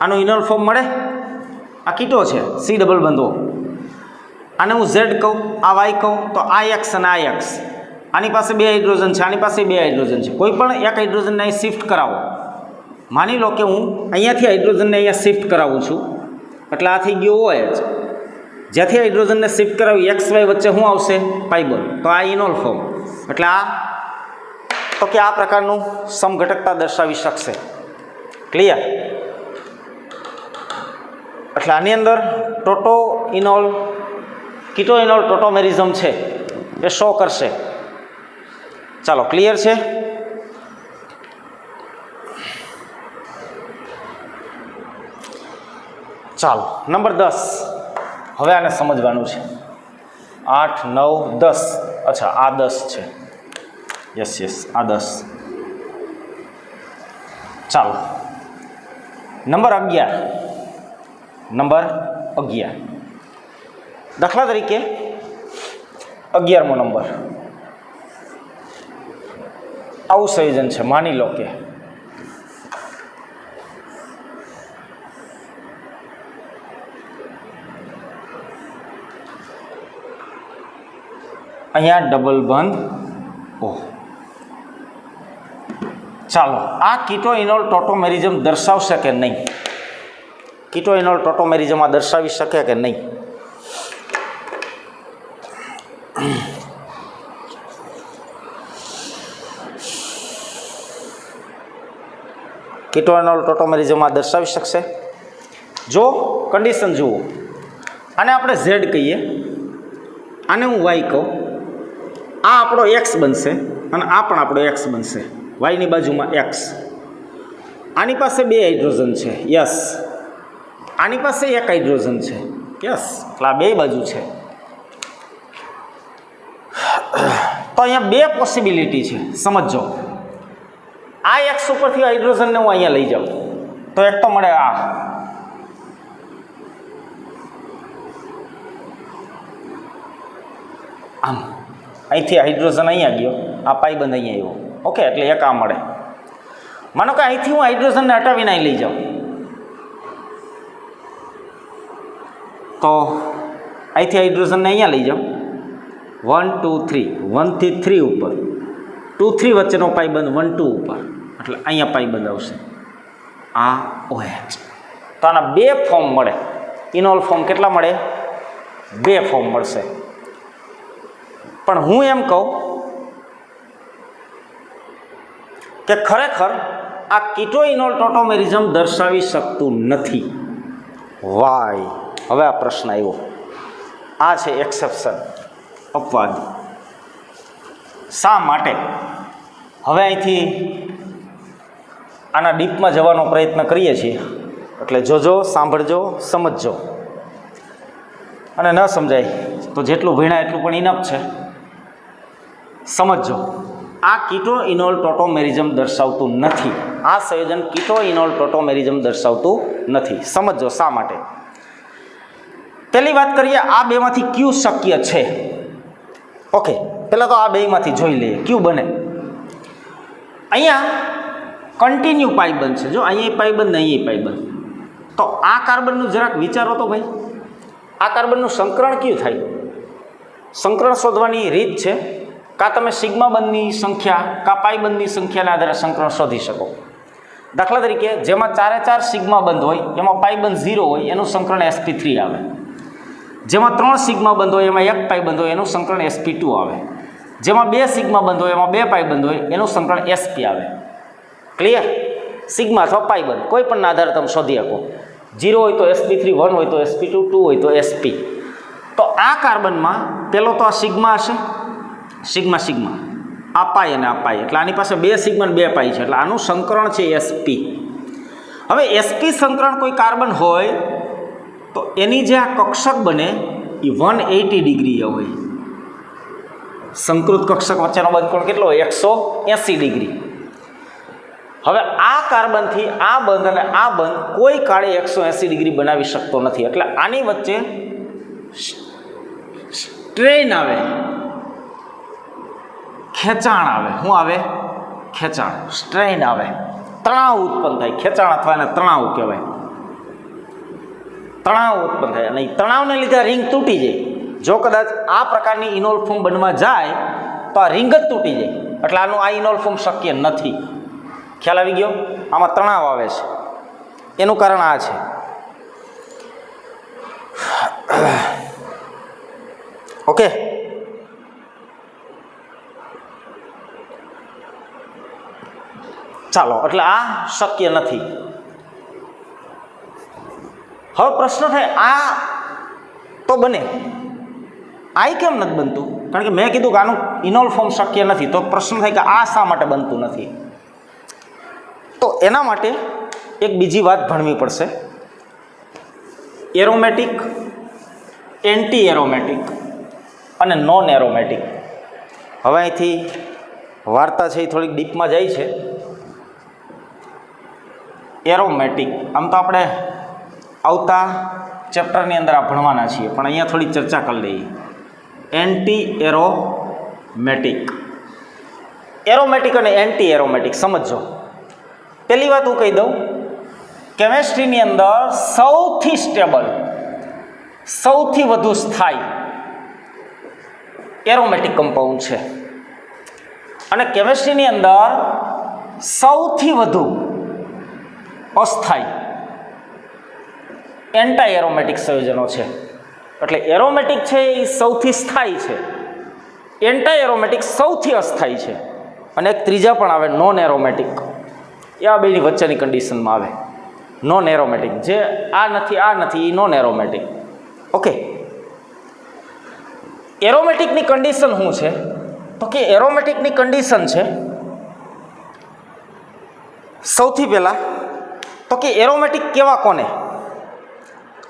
આનું ઇનોલ ફોર્મ મળે? આ કીટો છે C ડબલ બંધો, આને હું ઝેડ કહું, આ વાય કહું તો આ એક્સ અને આ એક્સ, આની પાસે 2 હાઇડ્રોજન છે, આની પાસે 2 હાઇડ્રોજન છે. કોઈ પણ એક હાઇડ્રોજનને અહીં શિફ્ટ કરાવો. માની લો કે હું અહીંયાથી હાઇડ્રોજનને અહીંયા શિફ્ટ કરાવું છું, એટલે આ થઈ ગયો OH. જ્યાંથી હાઇડ્રોજનને શિફ્ટ કરાવી એક્સ વાય વચ્ચે શું આવશે? પાઇબર. તો આ ઇનોલ ફોર્મ. એટલે આ તો કે આ પ્રકારનું સમઘટકતા દર્શાવી શકશે. ક્લિયર? એટલે આની અંદર ટોટોઇનોલ કીટોઇનોલ ટોટોમેરિઝમ છે એ શો કરશે. ચાલો, ક્લિયર છે? ચાલો, નંબર 10. હવે આને સમજવાનું છે. 8 9 10. અચ્છા, આ 10 છે. યસ, આ 10. ચાલો, નંબર 11. દાખલા તરીકે 11મો નંબર. આવું સંયોજન છે. માની લો કે અહીંયા ડબલ બંધ O. ચાલો, આ કીટો ઇનોલ ટોટોમેરિઝમ દર્શાવશે કે નહીં? કીટો ઇનોલ ટોટોમેરિઝમ આ દર્શાવી શકે કે નહીં? કીટો ઇનોલ ટોટોમેરિઝમ આ દર્શાવી શકશે? જો કન્ડિશન જુઓ, આને આપણે ઝેડ કહીએ, આને હું વાય કહું, આ આપણો એક્સ બનશે અને આ પણ આપણો એક્સ બનશે, વાયની બાજુમાં એક્સ. આની પાસે 2 હાઇડ્રોજન છે, યસ. આની પાસે 1 હાઇડ્રોજન છે, યસ. એટલે આ 2 બાજુ છે. તો અહીંયા 2 પોસિબિલિટી છે, સમજો. આ એક્સ ઉપરથી હાઇડ્રોજનને હું અહીંયા લઈ જાઉં તો એક તો મળે આ, આમ અહીંથી હાઇડ્રોજન અહીંયા ગયો, આ પાઈબંધ અહીંયા આવ્યો, ઓકે. એટલે એક આ મળે. માનો કે અહીંથી હું હાઇડ્રોજનને હટાવીને અહીં લઈ જાઉં તો અહીંથી હાઇડ્રોજનને અહીંયા લઈ જાઉં, 1 2 3, 1 થી 3 ઉપર, 2 3 વચ્ચેનો પાઈબંધ 1 2 ઉપર, એટલે અહીંયા પાઈબંધ આવશે, આ OH. તો આના 2 ફોર્મ મળે. ઇનોલ ફોર્મ કેટલા મળે? 2 ફોર્મ મળશે. પણ હું એમ કહું કે ખરેખર આ કીટો ઇનોલ ટોટોમેરિઝમ દર્શાવી શકતું નથી. વાય? હવે આ પ્રશ્ન આવ્યો. આ છે એક્સેપ્શન, અપવાદ. શા માટે? હવે અહીંથી આના ડીપમાં જવાનો પ્રયત્ન કરીએ છીએ, એટલે જોજો, સાંભળજો, સમજજો. અને ન સમજાય તો જેટલું ભણ્યા એટલું પણ ઇનફ છે. સમજો, આ કીટો ઇનોલ ટોટોમેરિઝમ દર્શાવતું નથી. આ સંયોજન કીટો ઇનોલ ટોટોમેરિઝમ દર્શાવતું નથી. સમજો શા માટે. પહેલી વાત કરીએ, આ બેમાંથી ક્યુ શક્ય છે? ઓકે, પહેલાં તો આ બેમાંથી જોઈ લઈએ ક્યુ બને. અહીંયા કન્ટિન્યુ પાઈબંધ છે, જો અહીંયા પાઈબંધ ને અહીંયા પાઈબંધ. તો આ કાર્બનનું જરાક વિચારો તો ભાઈ, આ કાર્બનનું સંકરણ કયું થાય? સંકરણ શોધવાની રીત છે, કાં તમે સિગ્મા બંધની સંખ્યા કાં પાઈબંધની સંખ્યાના આધારે સંકરણ શોધી શકો. દાખલા તરીકે જેમાં 4 4 સિગ્મા બંધ હોય એમાં પાઈબંધ 0 હોય એનું સંકરણ sp3 આવે. જેમાં 3 સિગ્મા બંધ હોય એમાં 1 પાઈબંધ હોય એનું સંકરણ sp2 આવે. જેમાં 2 સિગ્મા બંધ હોય એમાં 2 પાઈબંધ હોય એનું સંકરણ sp આવે. ક્લિયર? સિગ્મા અથવા પાઈબંધ કોઈ પણના આધારે તમે શોધી શકો. 0 હોય તો sp3, 1 હોય તો sp2, 2 હોય તો sp. તો આ કાર્બનમાં પહેલો તો આ સિગ્મા હશે, સિગ્મા સિગ્મા, આ પાઈ અને આ પાઈ, એટલે આની પાસે 2 સિગ્મા અને 2 પાઈ છે, એટલે આનું સંકરણ છે sp. હવે sp સંકરણ કોઈ કાર્બન હોય તો એની જે આ કક્ષક બને એ 180 ડિગ્રી હોય. સંકૃત કક્ષક વચ્ચેનો બંધકોણ કેટલો હોય? 180 ડિગ્રી. હવે આ કાર્બનથી આ બંધ અને આ બંધ કોઈ કાળે 180 ડિગ્રી બનાવી શકતો નથી, એટલે આની વચ્ચે સ્ટ્રેન આવે, ખેંચાણ આવે. શું આવે? ખેંચાણ, સ્ટ્રેન આવે, તણાવ ઉત્પન્ન થાય. ખેંચાણ અથવા એને તણાવ કહેવાય. તણાવ ઉત્પન્ન થાય અને તણાવને લીધે રિંગ તૂટી જાય. જો કદાચ આ પ્રકારની ઇનોલ ફોર્મ બનવા જાય તો આ રિંગ જ તૂટી જાય, એટલે આનું આ ઇનોલ ફોર્મ શક્ય નથી. ખ્યાલ આવી ગયો? આમાં તણાવ આવે છે, એનું કારણ આ છે. ઓકે, ચાલો, એટલે આ શક્ય નથી. હવે પ્રશ્ન થાય, આ તો બને, આ કેમ નથી બનતું? કારણ કે મેં કીધું કે આનું ઇનોલ ફોર્મ શક્ય નથી. તો પ્રશ્ન થાય કે આ શા માટે બનતું નથી? તો એના માટે એક બીજી વાત ભણવી પડશે. એરોમેટિક, એન્ટી એરોમેટિક અને નોન એરોમેટિક. હવે અહીંથી વાર્તા છે એ થોડીક ડીપમાં જાય છે. એરોમેટિક આમ તો આપણે આવતા ચેપ્ટરની અંદર આ ભણવાના છીએ, પણ અહીંયા થોડી ચર્ચા કરી લઈએ. એન્ટી એરોમેટિક, એરોમેટિક અને એન્ટી એરોમેટિક સમજો. પહેલી વાત હું કહી દઉં, કેમેસ્ટ્રીની અંદર સૌથી સ્ટેબલ, સૌથી વધુ સ્થાયી એરોમેટિક કમ્પાઉન્ડ છે. અને કેમિસ્ટ્રીની અંદર સૌથી વધુ અસ્થાયી એન્ટાઈ એરોમેટિક સંયોજનો છે. એટલે એરોમેટિક છે એ સૌથી સ્થાયી છે, એન્ટાઈ એરોમેટિક સૌથી અસ્થાયી છે, અને એક ત્રીજા પણ આવે નોન એરોમેટિક. એ આ બેની વચ્ચેની કન્ડિશનમાં આવે નોન એરોમેટિક, જે આ નથી એ નોન એરોમેટિક. ઓકે, એરોમેટિકની કન્ડિશન શું છે? તો કે એરોમેટિકની કન્ડિશન છે સૌથી પહેલાં તો કે એરોમેટિક કેવા કોને?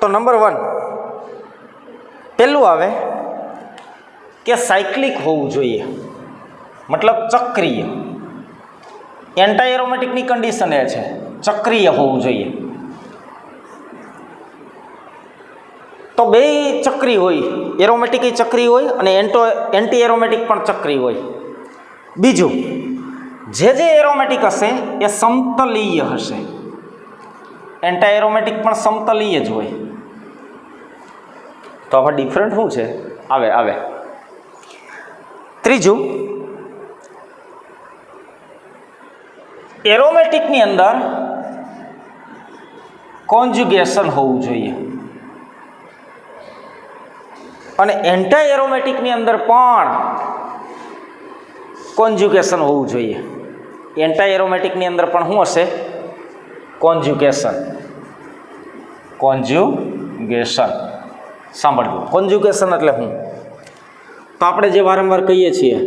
તો નંબર 1 પહેલું આવે કે સાયક્લિક હોવું જોઈએ, મતલબ ચક્રીય. એન્ટાઈ એરોમેટિકની કન્ડિશન એ છે ચક્રીય હોવું જોઈએ. તો બે ચક્રી હોય, એરોમેટિક ચક્રી હોય અને એન્ટી એરોમેટિક પણ ચક્રી હોય. બીજું, જે એરોમેટિક હશે એ સમતલીય હશે. એન્ટી એરોમેટિક પણ સમતલીય જ હોય. તો આમાં ડિફરન્ટ શું છે? આવે ત્રીજું, એરોમેટિકની અંદર કોન્જ્યુગેશન હોવું જોઈએ અને એન્ટી એરોમેટિકની અંદર પણ કોન્જ્યુગેશન હોવું જોઈએ. એન્ટી એરોમેટિકની અંદર પણ શું હશે? કોન્જ્યુગેશન. સાંભળજો, કોન્જ્યુગેશન એટલે શું? તો આપણે જે વારંવાર કહીએ છીએ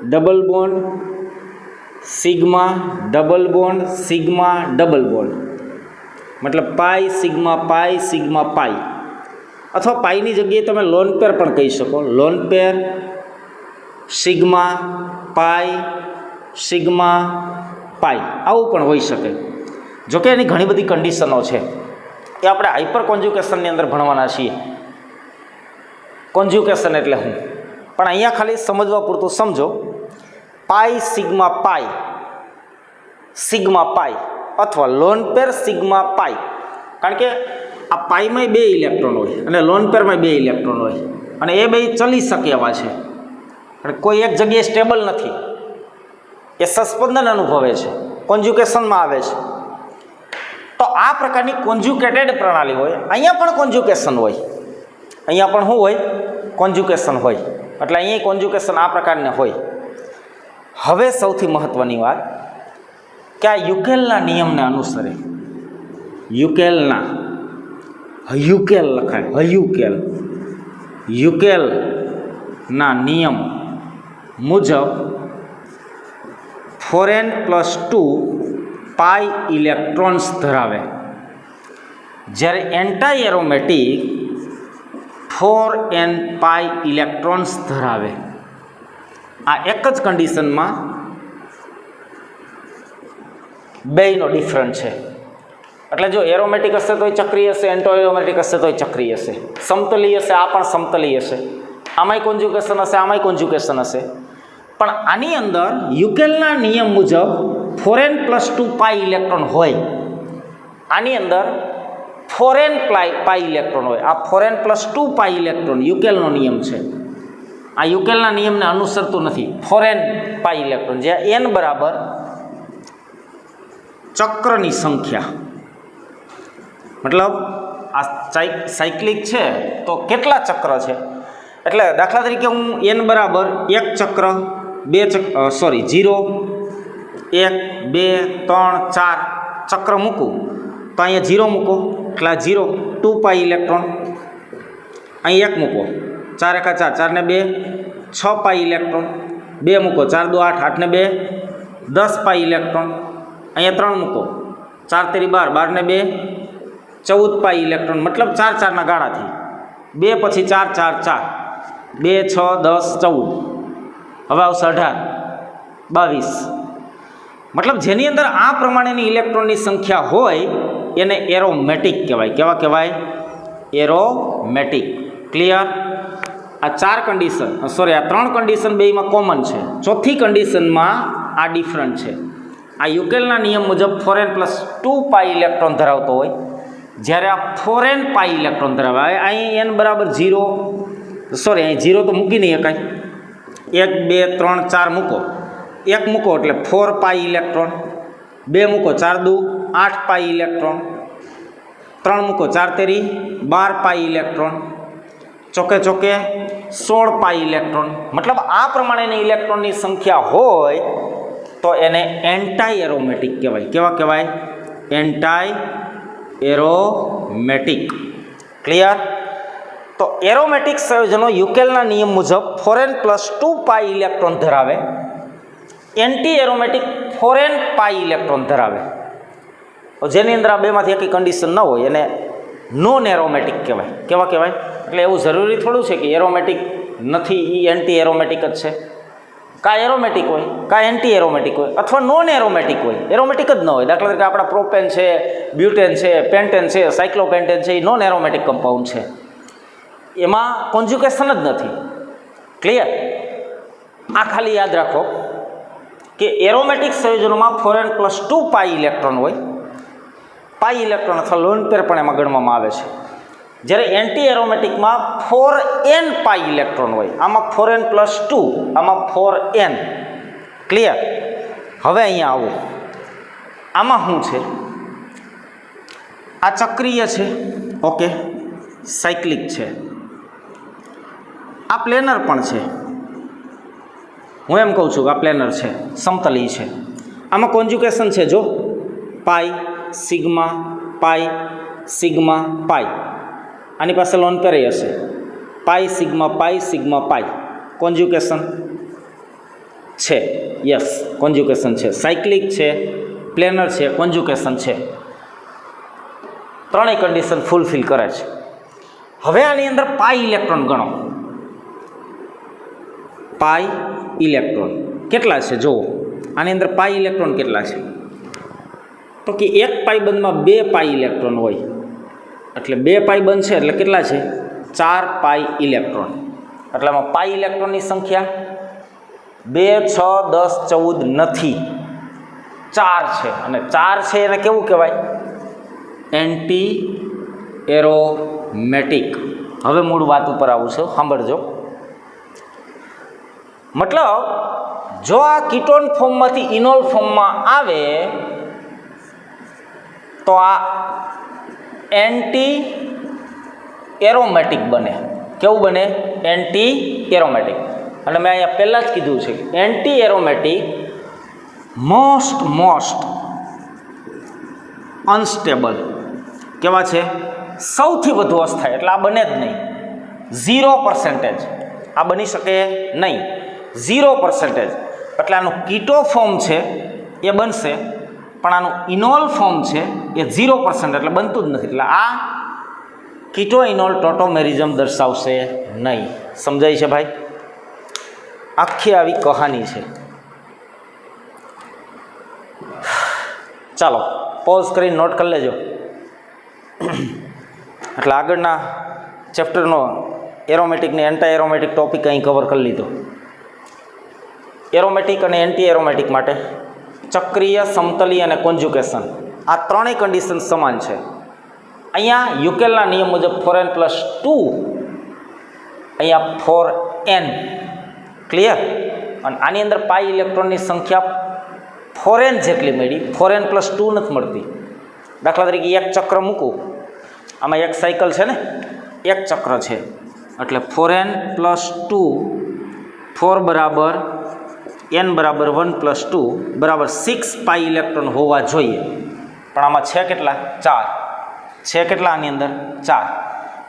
double bond sigma, double bond sigma, double bond, મતલબ પાઈ સિગ્મા પાઈ, અથવા પાઈની જગ્યાએ તમે લોન પેર પણ કહી શકો. લોન પેર સિગ્મા પાઈ, આવું પણ હોઈ શકે. જોકે એની ઘણી બધી કન્ડિશનો છે, એ આપણે હાઇપર કોન્જ્યુગેશનની અંદર ભણવાના છીએ. કોન્જ્યુગેશન એટલે શું? પણ અહીંયા ખાલી સમજવા પૂરતું સમજો. પાઈ સિગ્મા પાઈ અથવા લોન પેર સિગ્મા પાઈ, કારણ કે આ પાઈમાં 2 ઇલેક્ટ્રોન હોય અને લોન પેરમાં 2 ઇલેક્ટ્રોન હોય, અને એ બે ચલી શકે એવા છે, અને કોઈ એક જગ્યાએ સ્ટેબલ નથી. એ સસ્પંદન અનુભવે છે, કોન્જ્યુગેશનમાં આવે છે. તો આ પ્રકારની કોન્જ્યુકેટેડ પ્રણાલી હોય. અહીંયા પણ કોન્જ્યુગેશન હોય, અહીંયા પણ શું હોય? કોન્જ્યુગેશન હોય. એટલે અહીંયા કોન્જ્યુગેશન આ પ્રકારને હોય. હવે સૌથી મહત્ત્વની વાત કે આ યુકેલના નિયમને અનુસરે. હયુકેલ લખાય, યુકેલના નિયમ મુજબ 4n+2 પાઈ ઇલેક્ટ્રોન્સ ધરાવે, જ્યારે એન્ટી એરોમેટિક 4n પાઈ ઇલેક્ટ્રોન્સ ધરાવે. આ એક જ કન્ડિશનમાં બેયનો ડિફરન્ટ છે. એટલે જો એરોમેટિક હશે તોય ચક્રીય હશે, એન્ટો એરોમેટિક હશે તોય ચક્રીય હશે, સમતલીય હશે, આ પણ સમતલીય હશે, આમાંય કોન્જ્યુગેશન હશે, આમાંય કોન્જ્યુગેશન હશે. પણ આની અંદર યુકેલના નિયમ મુજબ 4n+2 પાઈ ઇલેક્ટ્રોન હોય. આની અંદર 4n પાઈ ઇલેક્ટ્રોન હોય. આ 4n+2 પાઈ ઇલેક્ટ્રોન યુકેલનો નિયમ છે. આ યુકેલના નિયમને અનુસરતું નથી. 4n પાઈ ઇલેક્ટ્રોન, જ્યાં n બરાબર ચક્રની સંખ્યા, મતલબ આ સાયક્લિક છે તો કેટલા ચક્ર છે? એટલે દાખલા તરીકે હું n બરાબર 1 ચક્ર 2 ચક્ર 0 1 2 3 4 ચક્ર મૂકું તો અહીંયા 0 મૂકો એટલે 0 2 પાઈ ઇલેક્ટ્રોન. અહીં 1 મૂકો, 4 એકા 4, 4 ને 2 6 પાઈ ઇલેક્ટ્રોન. 2 મૂકો, 4 2 8, 8 ને 2 10 પાઈ ઇલેક્ટ્રોન. અહીંયા 3 મૂકો, 4 તેરી 12, 12 ને 2 14 પાઈ ઇલેક્ટ્રોન. મતલબ 4 4ના ગાળાથી 2 પછી 4 4 4 2 6 10 14, હવે આવશે 18 22. મતલબ જેની અંદર આ પ્રમાણેની ઇલેક્ટ્રોનની સંખ્યા હોય એને એરોમેટિક કહેવાય. કેવા કહેવાય? એરોમેટિક. ક્લિયર? આ 4 કન્ડિશન, સોરી આ 3 કન્ડિશન બેયમાં કોમન છે. ચોથી કન્ડિશનમાં આ ડિફરન્ટ છે. આ યુકેલના નિયમ મુજબ 4n+2 પાઈ ઇલેક્ટ્રોન ધરાવતો હોય, જ્યારે આ 4n પાઈ ઇલેક્ટ્રોન ધરાવે. અહીં n બરાબર 0, સોરી અહીં 0 તો મૂકી નહીં શકાય, 1 2 3 4 મૂકો, 1 મૂકો એટલે 4 પાઈ ઇલેક્ટ્રોન, 2 મૂકો 4 દુ 8 પાઈ ઇલેક્ટ્રોન, 3 મૂકો 4 તેરી 12 પાઈ ઇલેક્ટ્રોન, ચોકે ચોકે 16 પાઈ ઇલેક્ટ્રોન. મતલબ આ પ્રમાણેની ઇલેક્ટ્રોનની સંખ્યા હોય તો એને એન્ટાઈ એરોમેટિક કહેવાય. કેવા કહેવાય? એન્ટાઈ એરોમેટિક. ક્લિયર? તો એરોમેટિક સંયોજનો યુકેલના નિયમ મુજબ 4n+2 પાઈ ઇલેક્ટ્રોન ધરાવે, એન્ટી એરોમેટિક 4n પાઈ ઇલેક્ટ્રોન ધરાવે. જેની અંદર આ બેમાંથી એકી કન્ડિશન ન હોય એને નોન એરોમેટિક કહેવાય. કેવા કહેવાય? એટલે એવું જરૂરી થોડું છે કે એરોમેટિક નથી એ એન્ટી એરોમેટિક જ છે. કાં એરોમેટિક હોય, કાં એન્ટી એરોમેટિક હોય, અથવા નોન એરોમેટિક હોય, એરોમેટિક જ ન હોય. દાખલા તરીકે આપણા પ્રોપેન છે, બ્યુટેન છે, પેન્ટેન છે, સાયક્લોપેન્ટેન છે, એ નોન એરોમેટિક કમ્પાઉન્ડ છે, એમાં કોન્જ્યુગેશન જ નથી. ક્લિયર? આ ખાલી યાદ રાખો કે એરોમેટિક સંયોજનોમાં 4n+2 પાઈ ઇલેક્ટ્રોન હોય. પાઈ ઇલેક્ટ્રોન અથવા લોન પેર પણ એમાં ગણવામાં આવે છે. જ્યારે એન્ટી એરોમેટિકમાં 4n પાઈ ઇલેક્ટ્રોન હોય. આમાં 4n+2, આમાં 4n. ક્લિયર? હવે અહીંયા આવો, આમાં શું છે? આ ચક્રીય છે, ઓકે, સાયક્લિક છે. આ પ્લેનર પણ છે. હું એમ કહું છું કે આ પ્લેનર છે, સમતલી છે. આમાં કોન્જ્યુગેશન છે, જો પાઈ સિગ્મા પાઈ સિગ્મા પાઈ. આની પાસે લોન પેરે હશે, પાઈ સિગ્મા પાઈ કોન્જ્યુગેશન છે. યસ, કોન્જ્યુગેશન છે. સાયક્લિક છે, પ્લેનર છે, કોન્જ્યુગેશન છે. ત્રણેય કન્ડિશન ફૂલફિલ કરે છે. હવે આની અંદર પાઈ ઇલેક્ટ્રોન ગણો. પાઈ ઇલેક્ટ્રોન કેટલા છે જુઓ. આની અંદર પાઈ ઇલેક્ટ્રોન કેટલા છે? તો કે એક પાઈ બંધમાં 2 પાઈ ઇલેક્ટ્રોન હોય, એટલે 2 પાઈ બંધ છે એટલે કેટલા છે? 4 પાઈ ઇલેક્ટ્રોન. એટલે આમાં પાઈ ઇલેક્ટ્રોનની સંખ્યા 2 6 10 14 નથી, 4 છે. અને 4 છે એને કેવું કહેવાય? Anti aromatic. હવે મૂળ વાત ઉપર આવું છું, સાંભળજો. મતલબ જો આ કીટોન ફોર્મમાંથી ઇનોલ ફોર્મમાં આવે તો આ એન્ટી એરોમેટિક બને. કેવું બને? Anti aromatic. અને મેં અહીંયા પહેલાં જ કીધું છે કે એન્ટી એરોમેટિક મોસ્ટ અનસ્ટેબલ. કેવા છે? સૌથી વધુ અસ્થાયી. એટલે આ બને જ નહીં. 0%. આ બની શકે નહીં. 0%. એટલે આનું કીટો ફોર્મ છે એ બનશે, પણ આનું ઇનોલ ફોર્મ છે એ 0%, એટલે બનતું જ નથી. એટલે આ કીટો ઇનોલ ટોટોમેરિઝમ દર્શાવશે નહીં. સમજાય છે ભાઈ? આખી આવી કહાની છે. ચાલો પોઝ કરીને નોટ કરી લેજો. એટલે આગળના ચેપ્ટરનો એરોમેટિક ને એન્ટા એરોમેટિક ટોપિક અહીં કવર કરી લીધો. એરોમેટિક અને એન્ટી એરોમેટિક માટે ચક્રીય, સમતલી અને કોન્જ્યુગેશન આ ત્રણેય કન્ડિશન સમાન છે. અહીંયા યુકેલના નિયમ મુજબ 4n+2, અહીંયા 4n. ક્લિયર? અને આની અંદર પાઈ ઇલેક્ટ્રોનની સંખ્યા 4n જેટલી મળી, 4n+2 નથી મળતી. દાખલા તરીકે એક ચક્ર મૂકું, આમાં એક સાયકલ છે ને, એક ચક્ર છે, એટલે 4n+2, 4 બરાબર n બરાબર 1+2 બરાબર 6 પાઈ ઇલેક્ટ્રોન હોવા જોઈએ. પણ આમાં છે કેટલા? 4 છે. કેટલા આની અંદર? 4.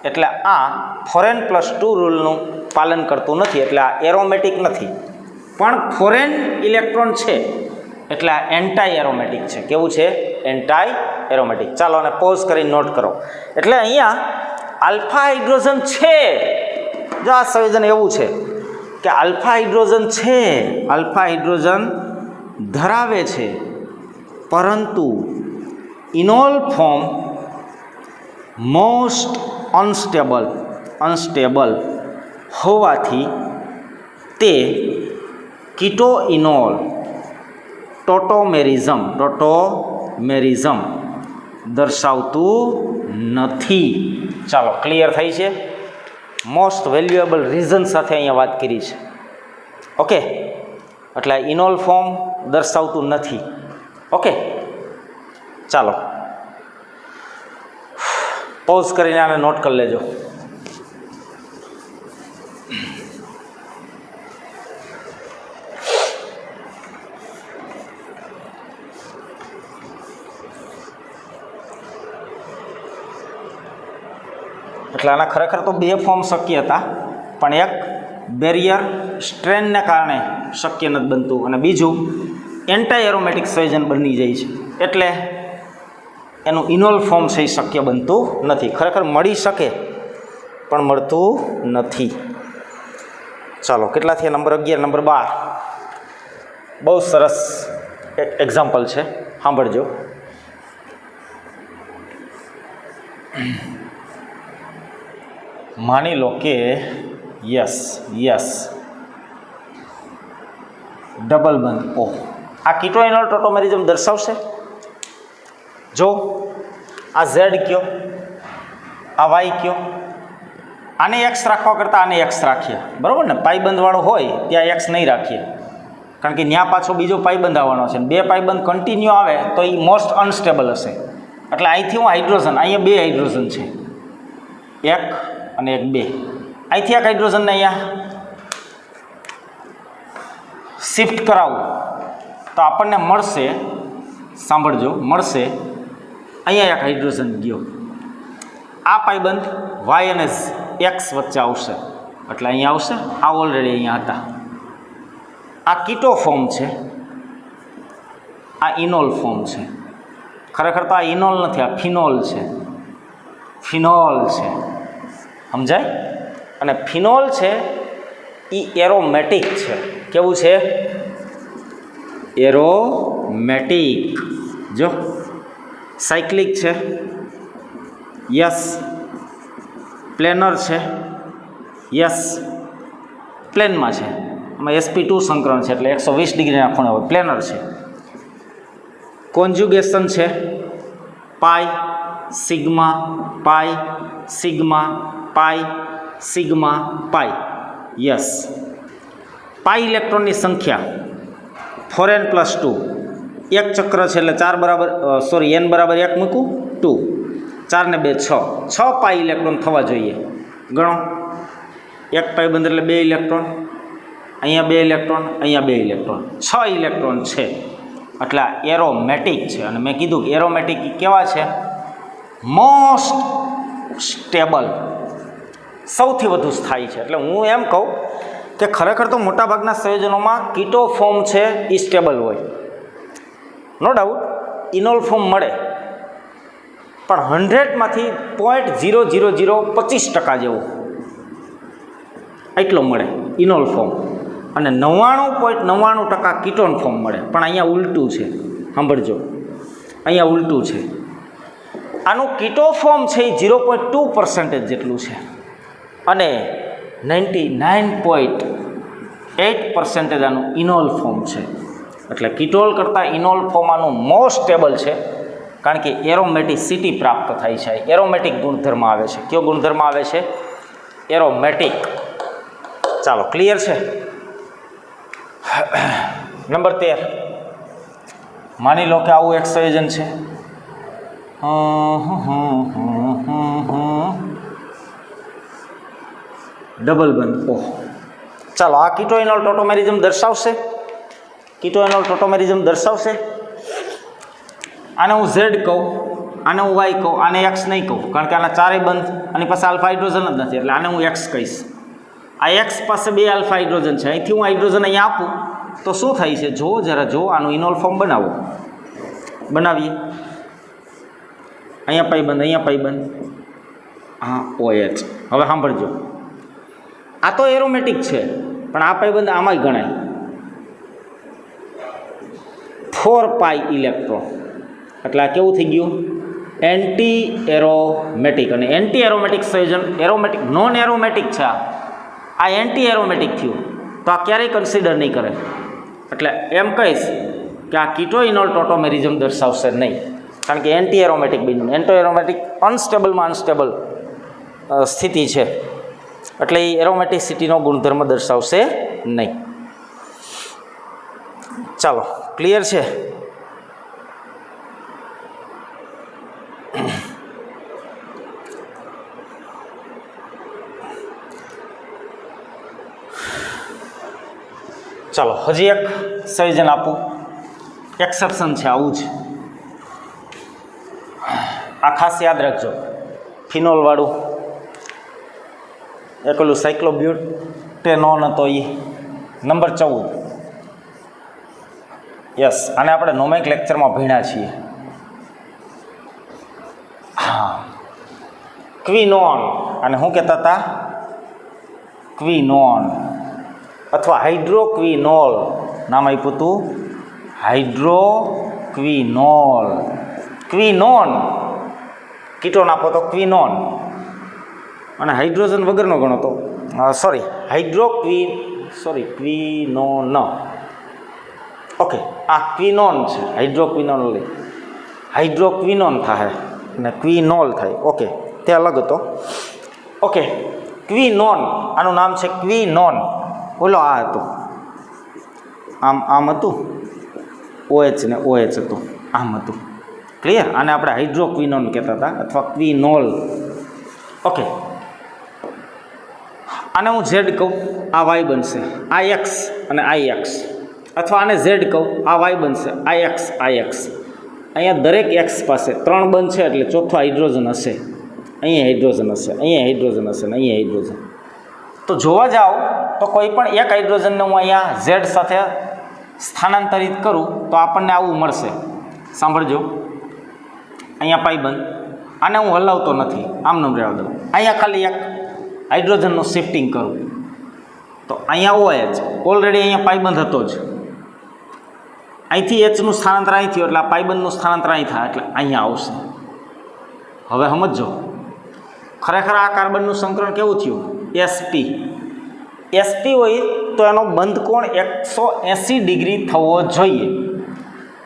એટલે આ 4n+2 રૂલનું પાલન કરતું નથી, એટલે આ એરોમેટિક નથી. પણ 4n ઇલેક્ટ્રોન છે એટલે આ એન્ટાઈ એરોમેટિક છે. કેવું છે? એન્ટાઈ એરોમેટિક. ચાલો અને પોઝ કરીને નોટ કરો. એટલે અહીંયા આલ્ફા હાઇડ્રોજન છે. જો આ સંયોજન એવું છે કે આલ્ફા હાઇડ્રોજન છે, આલ્ફા હાઇડ્રોજન ધરાવે છે, પરંતુ ઇનોલ ફોર્મ મોસ્ટ અનસ્ટેબલ હોવાથી તે કીટો ઇનોલ ટોટોમેરિઝમ દર્શાવતું નથી. ચાલો ક્લિયર થઈ છે? મોસ્ટ વેલ્યુએબલ રીઝન સાથે અહીંયા વાત કરી છે. ઓકે, એટલે ઇનોલ ફોર્મ દર્શાવતું નથી. ઓકે, ચાલો પોઝ કરીને આને નોટ કરી લેજો. એટલે આના ખરેખર તો બે ફોર્મ શક્ય હતા, પણ એક બેરિયર સ્ટ્રેનને કારણે શક્ય નથી બનતું અને બીજું એન્ટી એરોમેટિક સંયોજન બની જાય છે, એટલે એનું ઇનોલ ફોર્મ છે એ શક્ય બનતું નથી. ખરેખર મળી શકે પણ મળતું નથી. ચાલો કેટલા થયા? Number 11, number 12. બહુ સરસ એક એક્ઝામ્પલ છે, સાંભળજો. માની લો કે યસ ડબલ બંધ ઓ. આ કીટો ઇનોલ ટોટોમેરિઝમ દર્શાવશે. જો આ ઝેડ કયો, આ વાય કયો, આને એક્સ રાખવા કરતાં આને એક્સ રાખીએ, બરાબર ને? પાઈબંધવાળો હોય ત્યાં એક્સ નહીં રાખીએ, કારણ કે ત્યાં પાછો બીજો પાઈબંધ આવવાનો છે. બે પાઈબંધ કન્ટિન્યુ આવે તો એ મોસ્ટ અનસ્ટેબલ હશે. એટલે અહીંથી હું હાઇડ્રોજન, અહીંયા બે હાઇડ્રોજન છે, એક અને એક બે. અહીંથી એક હાઇડ્રોજનને અહીંયા શિફ્ટ કરાવું તો આપણને મળશે, સાંભળજો, મળશે અહીંયા એક હાઇડ્રોજન ગયો. આ પાઈબંધ વાય અને એક્સ વચ્ચે આવશે, એટલે અહીંયા આવશે. આ ઓલરેડી અહીંયા હતા. આ કીટો ફોર્મ છે, આ ઇનોલ ફોર્મ છે. ખરેખર તો આ ઇનોલ નથી, આ ફિનોલ છે. ફિનોલ છે, સમજાય? અને ફિનોલ છે એ એરોમેટિક છે. કેવું છે? એરોમેટિક. જો સાયક્લિક છે, યસ. પ્લેનર છે, યસ, પ્લેનમાં છે. એમાં sp2 સંકરણ છે, એટલે 120 ડિગ્રીના ખૂણે હોય. પ્લેનર છે. કોન્જ્યુગેશન છે, પાઈ સિગ્મા પાઈ સિગ્મા પાઈ સિગ્મા પાઈ. યસ. પાઈ ઇલેક્ટ્રોનની સંખ્યા 4n+2. એક ચક્ર છે એટલે 4 બરાબર n બરાબર 1 મૂકું 2, 4 ને 2 6. 6 પાઈ ઇલેક્ટ્રોન થવા જોઈએ. ગણો, એક પાઈબંધ એટલે 2 ઇલેક્ટ્રોન, અહીંયા 2 ઇલેક્ટ્રોન, અહીંયા 2 ઇલેક્ટ્રોન, 6 ઇલેક્ટ્રોન છે. એટલે આ એરોમેટિક છે. અને મેં કીધું કે એરોમેટિક કેવા છે? મોસ્ટ સ્ટેબલ, સૌથી વધુ સ્થાયી છે. એટલે હું એમ કહું કે ખરેખર તો મોટાભાગના સંયોજનોમાં કીટો ફોર્મ છે એ સ્ટેબલ હોય, નો ડાઉટ. ઇનોલ ફોર્મ મળે, પણ 100માંથી 0.0025% જેવું એટલો મળે ઇનોલ ફોર્મ, અને 99.99% કીટોન ફોર્મ મળે. પણ અહીંયા ઉલટું છે, સાંભળજો, અહીંયા ઉલટું છે. આનું કીટો ફોર્મ છે એ 0.2% જેટલું છે, અને 99.8% આનું ઇનોલ ફોર્મ છે. એટલે કીટોલ કરતાં ઇનોલ ફોર્મ આનું મોસ્ટ સ્ટેબલ છે, કારણ કે એરોમેટિસિટી પ્રાપ્ત થાય છે. એરોમેટિક ગુણધર્મ આવે છે. કયો ગુણધર્મ આવે છે? એરોમેટિક. ચાલો, ક્લિયર છે? નંબર 13. માની લો કે આવું એક સંયોજન છે. ડબલ બંધ. ઓહ, ચાલો આ કીટો ઇનોલ ટોટોમેરિઝમ દર્શાવશે. કીટો ઇનોલ ટોટોમેરિઝમ દર્શાવશે. આને હું ઝેડ કહું, આને હું વાય કહું, આને એક્સ નહીં કહું, કારણ કે આના ચારેય બંધ, આની પાસે આલ્ફા હાઇડ્રોજન જ નથી, એટલે આને હું એક્સ કહીશ. આ એક્સ પાસે 2 આલ્ફા હાઇડ્રોજન છે. અહીંથી હું હાઇડ્રોજન અહીંયા આપું તો શું થાય છે? જો જરા જો, આનું ઇનોલ ફોર્મ બનાવો, બનાવીએ. અહીંયા પાઈબંધ, અહીંયા પાઈબંધ, હા OH. હવે સાંભળજો, આ તો એરોમેટિક છે, પણ આ પાઈબંધ આમાંય ગણાય. 4 પાઈ ઇલેક્ટ્રોન, એટલે આ કેવું થઈ ગયું? Anti aromatic. અને એન્ટી એરોમેટિક સંયોજન એરોમેટિક, નોન એરોમેટિક છે. આ એન્ટી એરોમેટિક થયું તો આ ક્યારેય કન્સિડર નહીં કરે. એટલે એમ કહીશ કે આ કીટો ઇનોલ ટોટોમેરિઝમ દર્શાવશે નહીં, કારણ કે એન્ટી એરોમેટિક બન્યું. એન્ટી એરોમેટિક અનસ્ટેબલમાં અનસ્ટેબલ સ્થિતિ છે, એટલે એ એરોમેટિસિટીનો ગુણધર્મ દર્શાવશે નહીં. ચાલો ક્લિયર છે? ચાલો હજી એક સંયોજન આપું. એક્સેપ્શન છે, આવું જ. આ ખાસ યાદ રાખજો, ફિનોલવાળું એક ઓલું સાયક્લોબ્યુટેનોન હતો એ નંબર 14. યસ, આને આપણે નોમેક લેક્ચરમાં ભણ્યા છીએ. હા, ક્વિનોન. અને શું કહેતા હતા? ક્વિનોન અથવા હાઇડ્રોક્વિનોલ નામ આપ્યું હતું. હાઇડ્રોક્વિનોલ. ક્વિનોન કીટોન આપો તો ક્વિનોન, અને હાઇડ્રોજન વગરનો ગણો તો ક્વિનોન. ઓકે, આ ક્વિનોન છે. હાઇડ્રોક્વિનોન થાય અને ક્વિનોલ થાય. ઓકે, તે અલગ હતો. ઓકે, ક્વિનોન, આનું નામ છે ક્વિનોન. બોલો, આ હતું આમ હતું, OH ને OH હતું, આમ હતું. ક્લિયર? આને આપણે હાઇડ્રોક્વિનોન કહેતા હતા અથવા ક્વિનોલ. ઓકે, આને હું Z કહું, આ Y બનશે. આ X અને આ X. અથવા આને Z કહું, આ Y બનશે. આ X, આ X. અહીંયા દરેક X પાસે 3 બનશે એટલે ચોથો હાઇડ્રોજન હશે. અહીંયા હાઇડ્રોજન હશે, અહીંયા હાઇડ્રોજન હશે ને અહીંયા હાઇડ્રોજન. તો જોવા જાઓ તો કોઈ પણ એક હાઇડ્રોજનને હું અહીંયા Z સાથે સ્થાનાંતરિત કરું તો આપણને આવું મળશે. સાંભળજો, અહીંયા પાઇબંધ. આને હું હલાવતો નથી, આમ રહેવા દઉં. અહીંયા ખાલી એક હાઇડ્રોજનનું શિફ્ટિંગ કરું તો અહીંયા OH ઓલરેડી અહીંયા પાઇબંધ હતો જ. અહીંથી Hનું સ્થાનાંતર અહીં થયું એટલે આ પાઇબંધનું સ્થાનાંતર અહીં થાય એટલે અહીંયા આવશે. હવે સમજો, ખરેખર આ કાર્બનનું સંકરણ કેવું થયું? SP હોય તો એનો બંધ કોણ 180 ડિગ્રી થવો જોઈએ.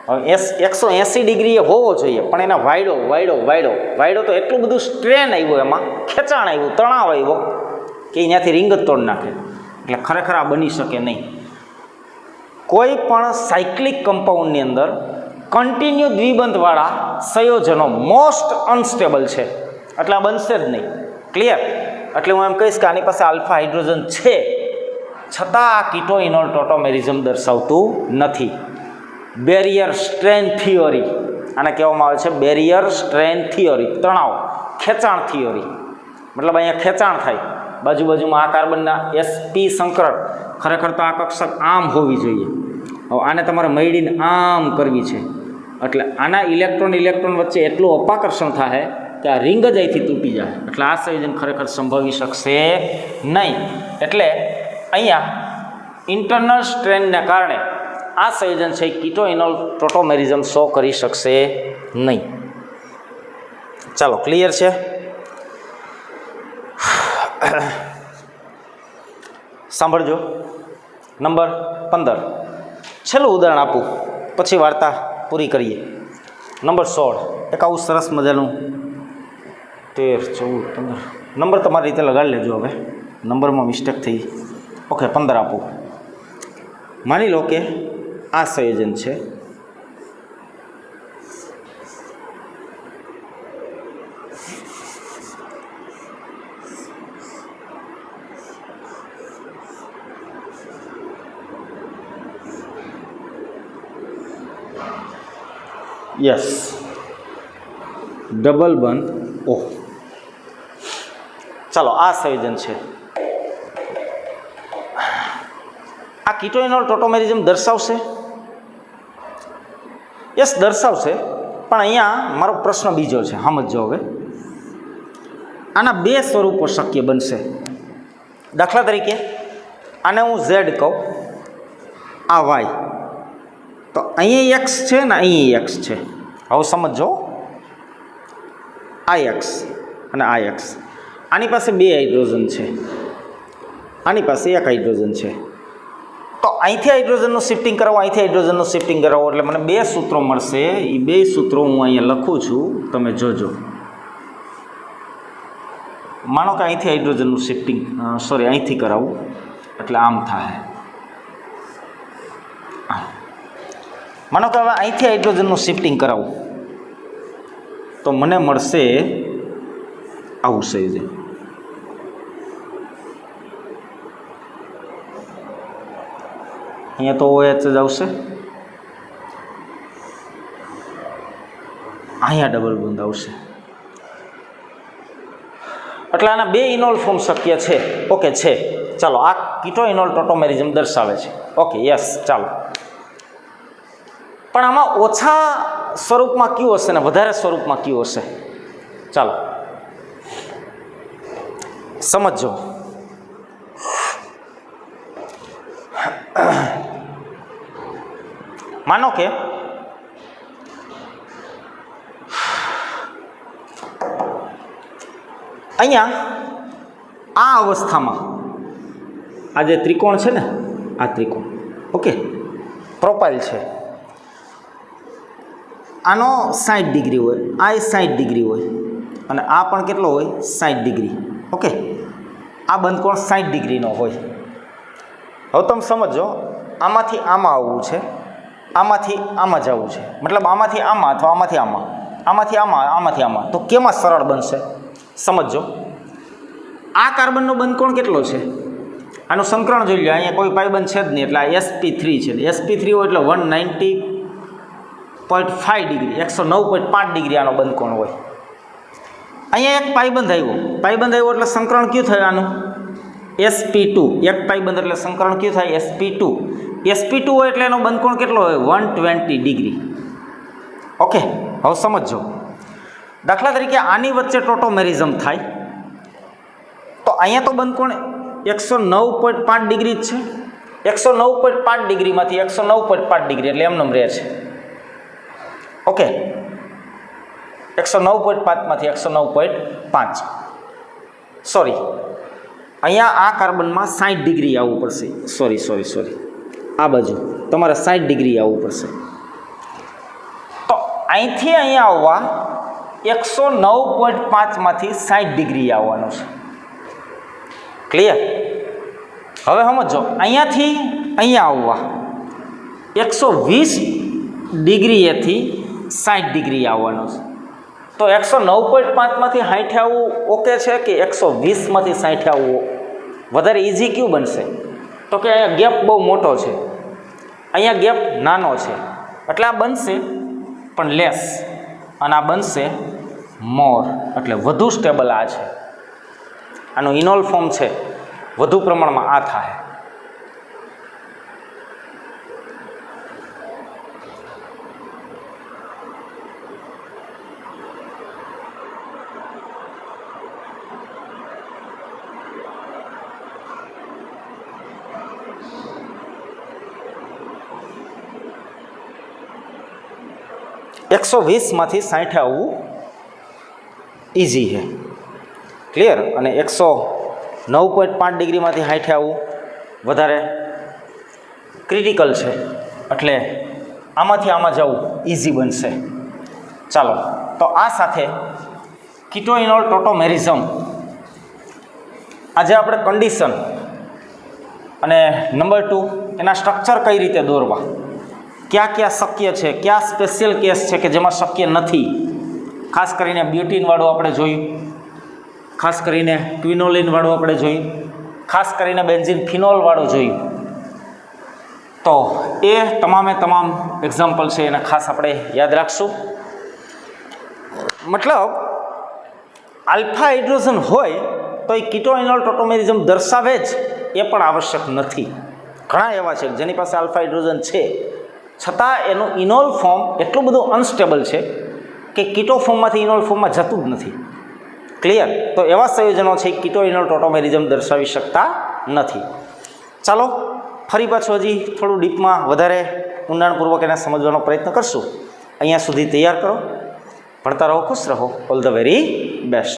હવે 180 ડિગ્રી હોવો જોઈએ, પણ એના વાયડો તો એટલું બધું સ્ટ્રેન આવ્યું, એમાં ખેંચાણ આવ્યું, તણાવ આવ્યો કે અહીંયાથી રિંગ જ તોડ નાખે. એટલે ખરેખર આ બની શકે નહીં. કોઈ પણ સાયક્લિક કમ્પાઉન્ડની અંદર કન્ટિન્યુ દ્વિબંધવાળા સંયોજનો મોસ્ટ અનસ્ટેબલ છે, એટલે આ બનશે જ નહીં. ક્લિયર? એટલે હું એમ કહીશ કે આની પાસે આલ્ફા હાઇડ્રોજન છે, છતાં આ કીટોઇનોલ ટોટોમેરિઝમ દર્શાવતું નથી. બેરિયર સ્ટ્રેન થિયોરી આને કહેવામાં આવે છે. બેરિયર સ્ટ્રેન થિયોરી, તણાવ ખેંચાણ થિયોરી. મતલબ અહીંયા ખેંચાણ થાય બાજુમાં આ કાર્બનના SP સંકરણ. ખરેખર તો આ કક્ષક આમ હોવી જોઈએ. હવે આને તમારે મૈડીને આમ કરવી છે એટલે આના ઇલેક્ટ્રોન વચ્ચે એટલું અપાકર્ષણ થાય કે આ રિંગ જ અહીંથી તૂટી જાય. એટલે આ સંયોજન ખરેખર સંભવી શકશે નહીં. એટલે અહીંયા ઇન્ટરનલ સ્ટ્રેનને કારણે આ સંયોજન છે કીટોઇનોલ ટોટોમેરિઝમ શો કરી શકશે નહીં. ચાલો, ક્લિયર છે? સાંભળજો, નંબર 15. છેલ્લું ઉદાહરણ આપું પછી વાર્તા પૂરી કરીએ. નંબર 16. એક આવું સરસ મજાનું 13, 14, 15 નંબર તમારી રીતે લગાડી લેજો. હવે નંબરમાં મિસ્ટેક થઈ. ઓકે, 15 આપું. માની લો કે આ સંયોજન છે. યસ, ડબલ બંધ O. ચાલો, આ સંયોજન છે. આ કીટોઇનોલ ટોટોમેરિઝમ દર્શાવશે? યસ, દર્શાવશે. પણ અહીંયા મારો પ્રશ્ન બીજો છે, સમજો. હવે આના 2 સ્વરૂપો શક્ય બનશે. દાખલા તરીકે આને હું Z કહું, આ Y, તો અહીંયા X છે ને અહીંયા X છે. હવે સમજો, આ X અને આ X. આની પાસે 2 હાઇડ્રોજન છે, આની પાસે 1 હાઇડ્રોજન છે. તો અહીંથી હાઇડ્રોજનનું શિફ્ટિંગ કરાવો, અહીંથી હાઇડ્રોજનનું શિફ્ટિંગ કરાવો એટલે મને 2 સૂત્રો મળશે. એ 2 સૂત્રો હું અહીંયા લખું છું, તમે જોજો. માનો કે અહીંથી હાઇડ્રોજનનું શિફ્ટિંગ અહીંથી કરાવું એટલે આમ થાય. માનો કે હવે અહીંથી હાઇડ્રોજનનું શિફ્ટિંગ કરાવું તો મને મળશે આવું સાઈઝ. અહીંયા તો OH જ આવશે, અહીંયા ડબલ બોન્ડ આવશે. એટલે આના બે ઇનોલ ફોર્મ શક્ય છે. ઓકે છે, ચાલો આ કીટો ઇનોલ ટોટોમેરિઝમ દર્શાવે છે. ઓકે યસ, ચાલો. પણ આમાં ઓછા સ્વરૂપમાં કયું હશે ને વધારે સ્વરૂપમાં કયું હશે? ચાલો સમજો. માનો કે અહીંયા આ અવસ્થામાં આ જે ત્રિકોણ છે ને, આ ત્રિકોણ ઓકે પ્રોફાઇલ છે, આનો 60 ડિગ્રી હોય, આ 60 ડિગ્રી હોય અને આ પણ કેટલો હોય? 60 ડિગ્રી. ઓકે, આ બંધકોણ 60 ડિગ્રીનો હોય. હવે તમે સમજો, આમાંથી આમાં આવવું છે, આમાંથી આમાં જવું છે, મતલબ આમાંથી આમાં અથવા આમાંથી આમાં, આમાંથી આમાં, આમાંથી આમાં, તો કેમાં સરળ બનશે? સમજો, આ કાર્બનનો બંધકોણ કેટલો છે? આનું સંકરણ જોઈ લો. અહીંયા કોઈ પાઇબંધ છે જ નહીં, એટલે આ sp3 છે. sp3 હોય એટલે 190.5 ડિગ્રી, 109.5 ડિગ્રી આનો બંધકોણ હોય. અહીંયા એક પાઇબંધ આવ્યો એટલે સંકરણ કયું થયું આનું? sp2. એક પાઇબંધ એટલે સંકરણ કયું થાય? sp2. sp2 હોય એટલે એનો બંધકોણ કેટલો હોય? 120 ડિગ્રી. ઓકે, હવે સમજો, દાખલા તરીકે આની વચ્ચે ટોટોમેરિઝમ થાય તો અહીંયા તો બંધકોણ 109.5 ડિગ્રી જ છે. 109.5 ડિગ્રીમાંથી 109.5 ડિગ્રી એટલે એમનેમ રહે છે. ઓકે, 109.5 માંથી 109.5, સોરી, અહીંયા આ કાર્બનમાં 60 ડિગ્રી આવવું પડશે. સોરી, આ બાજુ તમારે 60 ડિગ્રી આવવું પડશે. તો અહીંથી અહીંયા આવવા 109.5 માંથી 60 ડિગ્રી આવવાનું છે. ક્લિયર? હવે સમજો, અહીંયાથી અહીંયા આવવા 120 ડિગ્રીએથી 60 ડિગ્રી આવવાનું છે. તો 109.5 માંથી 60 આવવું ઓકે છે કે 120 માંથી 60 આવવું વધારે ઇઝી ક્યું બનશે? તો કે અહીંયા ગેપ બહુ મોટો છે, અહીંયા ગેપ નાનો છે, એટલે આ બનશે પણ લેસ અને આ બનશે મોર, એટલે વધુ સ્ટેબલ આ છે. આનું ઇનોલ ફોર્મ છે વધુ પ્રમાણમાં આ થાય. એકસો 120માંથી 60 આવવું ઇઝી છે. ક્લિયર? અને 109.5 ડિગ્રીમાંથી 60 આવવું વધારે ક્રિટિકલ છે, એટલે આમાંથી આમાં જવું ઇઝી બનશે. ચાલો, તો આ સાથે કીટો ઇનોલ ટોટોમેરિઝમ આજે આપણે કન્ડિશન અને નંબર 2 એના સ્ટ્રક્ચર કઈ રીતે દોરવા, ક્યાં શક્ય છે, ક્યાં સ્પેશિયલ કેસ છે કે જેમાં શક્ય નથી, ખાસ કરીને બ્યુટીનવાળું આપણે જોયું, ખાસ કરીને ક્વિનોલિનવાળું આપણે જોયું, ખાસ કરીને બેન્ઝીન ફિનોલવાળું જોયું. તો એ તમામે તમામ એક્ઝામ્પલ છે એને ખાસ આપણે યાદ રાખશું. મતલબ આલ્ફા હાઇડ્રોજન હોય તો એ કીટો ઇનોલ ટોટોમેરિઝમ દર્શાવે જ એ પણ આવશ્યક નથી. ઘણા એવા છે જેની પાસે આલ્ફા હાઇડ્રોજન છે છતાં એનું ઇનોલ ફોર્મ એટલું બધું અનસ્ટેબલ છે કે કીટો ફોર્મમાંથી ઇનોલ ફોર્મમાં જતું જ નથી. ક્લિયર? તો એવા સંયોજનો છે કીટો ઇનોલ ટોટોમેરિઝમ દર્શાવી શકતા નથી. ચાલો ફરી પાછું હજી થોડું ડીપમાં વધારે ઊંડાણપૂર્વક એને સમજવાનો પ્રયત્ન કરશું. અહીંયા સુધી તૈયાર કરો. ભણતા રહો, ખુશ રહો. All the very best.